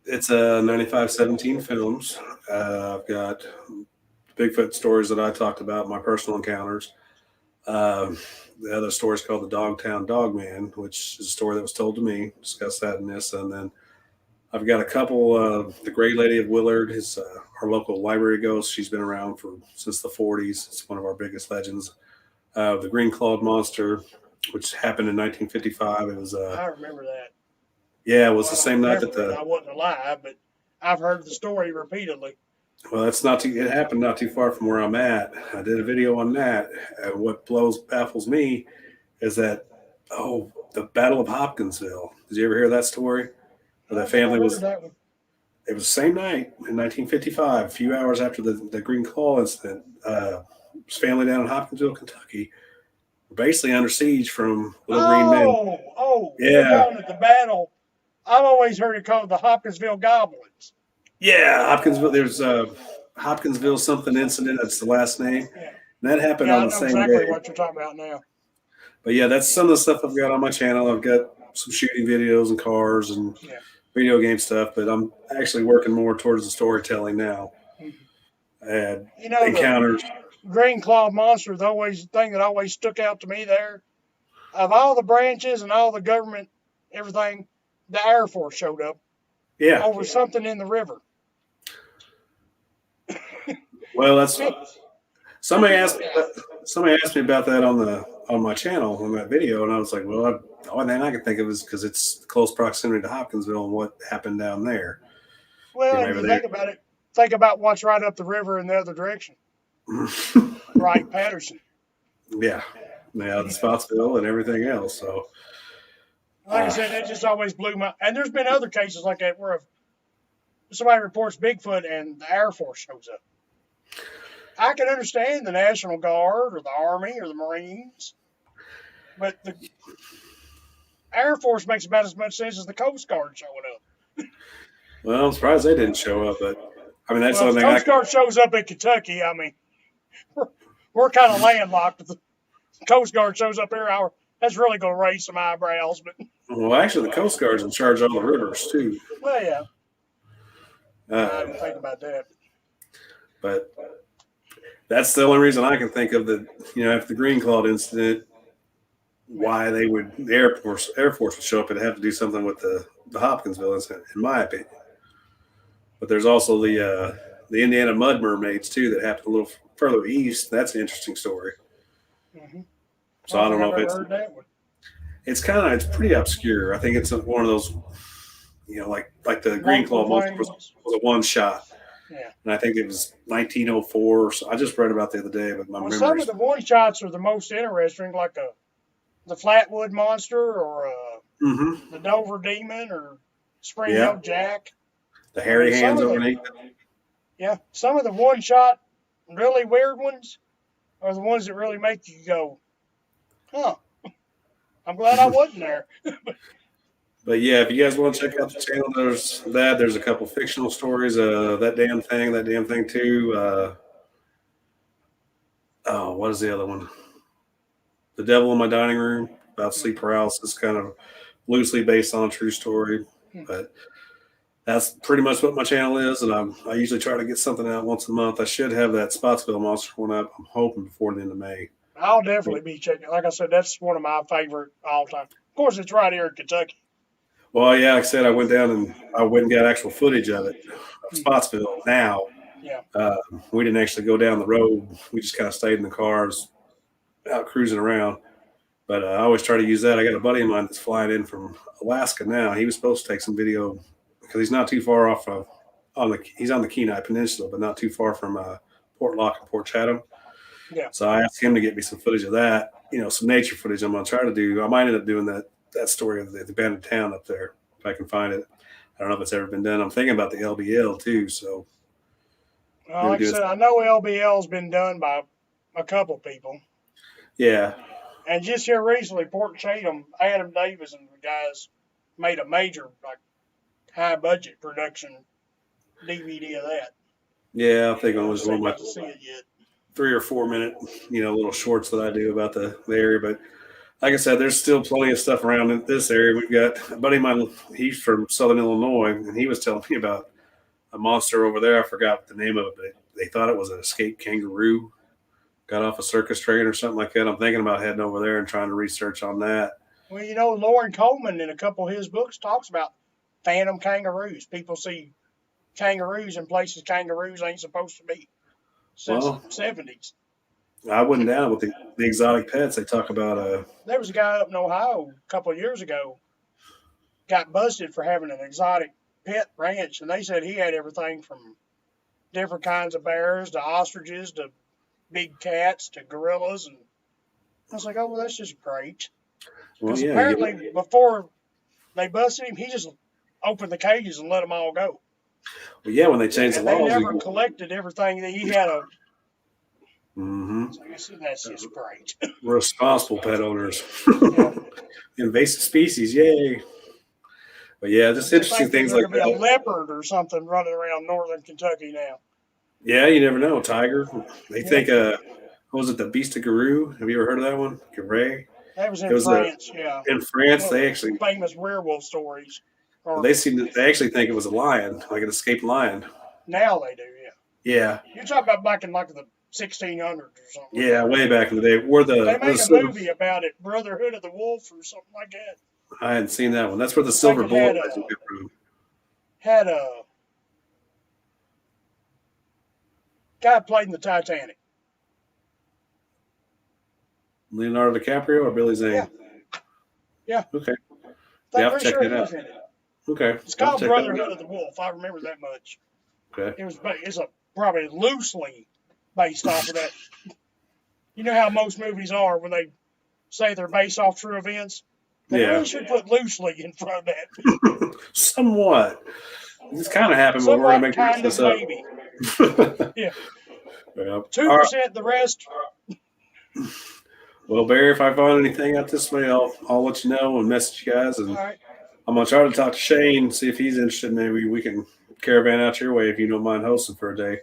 It's 9517 Films. I've got Bigfoot stories that I talked about, my personal encounters. The other story is called The Dogtown Dogman, which is a story that was told to me. Discuss that in this. And then I've got a couple. The Gray Lady of Willard is our local library ghost. She's been around since the 40s. It's one of our biggest legends. The Green Clawed Monster, which happened in 1955. It was. I remember that. Yeah, it was the same night that I wasn't alive, but I've heard the story repeatedly. Well, it happened not too far from where I'm at. I did a video on that. And what baffles me is that, the Battle of Hopkinsville. Did you ever hear that story? Where that family was. It was the same night in 1955, a few hours after the Green Claw incident. His family down in Hopkinsville, Kentucky, were basically under siege from Little Green Men. Yeah. At the battle. I've always heard it called the Hopkinsville Goblins. Yeah, Hopkinsville. There's Hopkinsville something incident. That's the last name. Yeah. And that happened on the same day. Exactly what you're talking about now. But yeah, that's some of the stuff I've got on my channel. I've got some shooting videos and cars and video game stuff, but I'm actually working more towards the storytelling now. And encounters. The Green Claw Monster, the thing that always stuck out to me there, of all the branches and all the government, everything, the Air Force showed up. Yeah. Over something in the river. Well, that's somebody asked me about that on my channel on that video, and I was like, well, the only thing I can think of is because it's close proximity to Hopkinsville and what happened down there. Well, if you think about it, think about what's right up the river in the other direction. Right, Patterson. Yeah, the Spotsville and everything else. So, like I said, that just always blew my. And there's been other cases like that where somebody reports Bigfoot and the Air Force shows up. I can understand the National Guard or the Army or the Marines, but the Air Force makes about as much sense as the Coast Guard showing up. Well, I'm surprised they didn't show up, but I mean that's something. If the Coast Guard shows up in Kentucky, I mean, we're kind of landlocked. If the Coast Guard shows up here, that's really going to raise some eyebrows. But well, actually, the Coast Guard's in charge of all the rivers too. Well, yeah. I didn't think about that. But that's the only reason I can think of that. After the Green Claw incident, why the Air Force would show up and have to do something with the Hopkinsville incident, in my opinion. But there's also the Indiana mud mermaids too that happened a little further east. That's an interesting story. Mm-hmm. So I don't know if it's pretty obscure. I think it's one of those, like the Green Claw monster was a one shot. Yeah. And I think it was 1904. So I just read about the other day, but my memory. Some of the one shots are the most interesting, like the Flatwood Monster or the Dover Demon or Spring Hill Jack. The hairy hands underneath. Yeah, some of the one shot really weird ones are the ones that really make you go, huh, I'm glad I wasn't there. But yeah, if you guys want to check out the channel, there's a couple fictional stories. That damn thing too. What is the other one? The Devil in My Dining Room, about sleep paralysis, kind of loosely based on a true story. But that's pretty much what my channel is, and I usually try to get something out once a month. I should have that Spotsville Monster one up, I'm hoping, before the end of May. I'll definitely be checking. Like I said, that's one of my favorite all time. Of course, it's right here in Kentucky. Well, yeah, like I said, I went down and got actual footage of it, of Spotsville. Now, we didn't actually go down the road. We just kind of stayed in the cars, out cruising around. But I always try to use that. I got a buddy of mine that's flying in from Alaska now. He was supposed to take some video because he's not too far off he's on the Kenai Peninsula, but not too far from Port Locke and Port Chatham. Yeah. So I asked him to get me some footage of that, some nature footage. I'm going to try to do. I might end up doing that story of the abandoned town up there if I can find it. I don't know if it's ever been done. I'm thinking about the LBL too. So Well, maybe like I doing. said, I know LBL's been done by a couple people. Yeah. And just here recently, Port Chatham, Adam Davis and the guys made a major, like, high budget production DVD of that. Yeah, I think it I was just one of ain't my got to see it yet. 3 or 4 minute, little shorts that I do about the area. But like I said, there's still plenty of stuff around in this area. We've got a buddy of mine, he's from Southern Illinois, and he was telling me about a monster over there. I forgot the name of it, but they thought it was an escaped kangaroo, got off a circus train or something like that. I'm thinking about heading over there and trying to research on that. Well, Lauren Coleman in a couple of his books talks about phantom kangaroos. People see kangaroos in places kangaroos ain't supposed to be since the Well, 70s. I wouldn't doubt with the exotic pets. They talk about There was a guy up in Ohio a couple of years ago got busted for having an exotic pet ranch, and they said he had everything from different kinds of bears to ostriches to big cats to gorillas, and I was like, oh well, that's just great. well, Because yeah, apparently before they busted him, he just opened the cages and let them all go, when they changed the and they laws, never collected everything that he had. mm-hmm. So I said, that's just great. Responsible pet owners. Yeah. Invasive species, yay. But yeah, just They interesting think there's things going like to be a that. leopard or something running around northern Kentucky now. Yeah, you never know. Tiger. They Yeah. think what was it, the Beast of Garou? Have you ever heard of that one? Garay? That was It in was France, yeah. in France. One of the famous werewolf stories. Or They actually think it was a lion, like an escaped lion. now they do, yeah. Yeah. You're talking about back in like the 1600s or something like Yeah, that. way back in the day. Where They the made a silver movie about it, Brotherhood of the Wolf or something like that. I hadn't seen that one. That's where the I think silver it bullet legend came from. had a guy played in the Titanic. Leonardo DiCaprio or Billy Zane? Yeah. Yeah. Okay. I'm Yeah, I'll pretty check sure that he out. was in it. Okay. It's I'll called check that Brotherhood out. of the Wolf. I remember that much. Okay. It's probably loosely based off of that. You know how most movies are when they say they're based off true events? They Yeah. really should put loosely in front of that. Somewhat. This kind of happened, but we're going to Somewhat, make the rest kind of of, this up. maybe. Yeah. Yeah. 2%, the rest. Well, Barry, if I find anything out this way, I'll let you know and message you guys. And All right. I'm going to try to talk to Shane, see if he's interested. Maybe we can caravan out your way if you don't mind hosting for a day.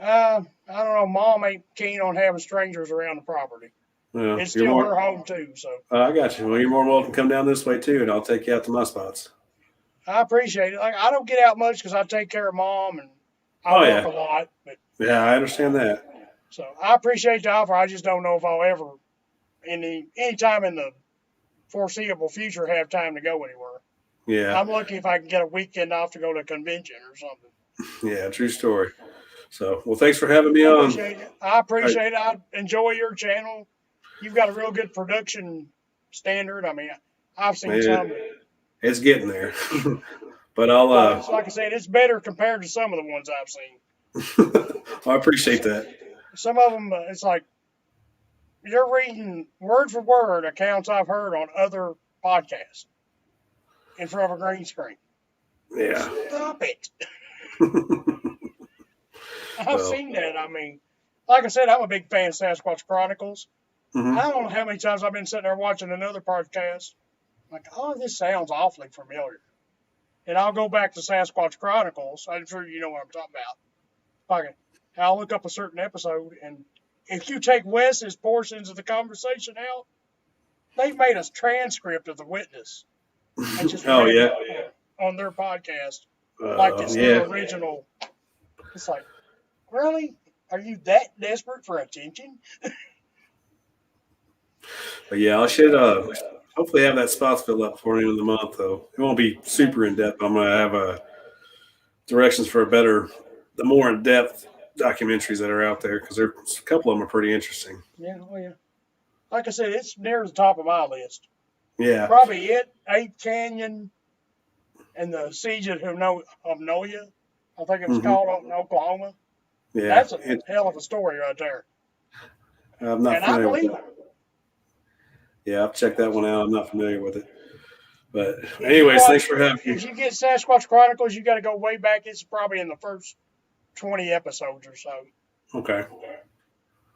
I don't know. Mom ain't keen on having strangers around the property. Yeah, It's still her home, too. So I got you. Well, you're more than welcome to come down this way, too, and I'll take you out to my spots. I appreciate it. Like, I don't get out much because I take care of Mom and I work a lot. But Yeah, I understand that. so I appreciate the offer. I just don't know if I'll ever, any time in the foreseeable future, have time to go anywhere. Yeah. I'm lucky if I can get a weekend off to go to a convention or something. Yeah, true story. So, well, thanks for having me on. I appreciate it. I enjoy your channel. You've got a real good production standard. I mean, I've seen some. It's getting there. But I'll like I said, it's better compared to some of the ones I've seen. I appreciate that. Some of them, it's like you're reading word for word accounts I've heard on other podcasts in front of a green screen. Yeah. Stop it. I've seen that. I mean, like I said, I'm a big fan of Sasquatch Chronicles. Mm-hmm. I don't know how many times I've been sitting there watching another podcast. Like, oh, this sounds awfully familiar. And I'll go back to Sasquatch Chronicles. I'm sure you know what I'm talking about. Okay. I'll look up a certain episode, and if you take Wes's portions of the conversation out, they've made a transcript of the witness. And just on their podcast. Like it's their original. It's like, really? Are you that desperate for attention? But yeah, I should hopefully have that spots filled up before the end of the month, though. It won't be super in depth. I'm going to have directions for the more in depth documentaries that are out there because a couple of them are pretty interesting. Yeah, oh yeah. Like I said, it's near the top of my list. Yeah. Probably it, 8th Canyon, and the Siege of Noya, I think it was called, in Oklahoma. Yeah, That's a hell of a story right there. I'm not And I familiar with believe it. it. Yeah, I'll check that one out. I'm not familiar with it. But If you anyways, thanks watch, for having me. if you get Sasquatch Chronicles, you got to go way back. It's probably in the first 20 episodes or so. Okay.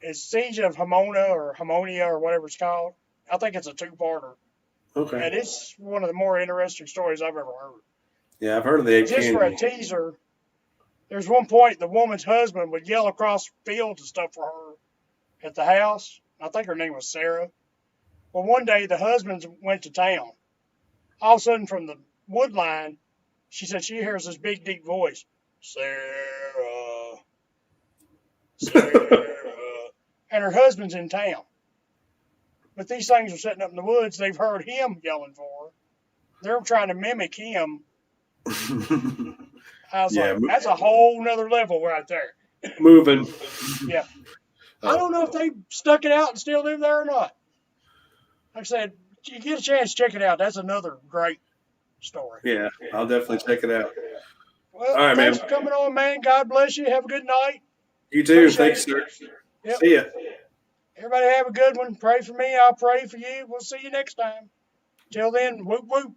It's Siege of Hamona or Hamonia or whatever it's called. I think it's a two-parter. Okay. And it's one of the more interesting stories I've ever heard. Yeah, I've heard of the Eight Just for a Canyons. teaser, there's one point the woman's husband would yell across fields and stuff for her at the house. I think her name was Sarah. Well, one day the husbands went to town. All of a sudden, from the wood line, she said she hears this big, deep voice, Sarah, Sarah. And her husband's in town. But these things are sitting up in the woods. They've heard him yelling for her. They're trying to mimic him. I was Yeah, like, that's a whole nother level right there. moving. Yeah. I don't know if they stuck it out and still live there or not. Like I said, you get a chance to check it out. That's another great story. Yeah, I'll definitely check it out. Well, All right, thanks man. for coming on, man. God bless you. Have a good night. You too. Appreciate Thanks, it. sir. Yep. See ya. Everybody have a good one. Pray for me. I'll pray for you. We'll see you next time. Till then, whoop whoop.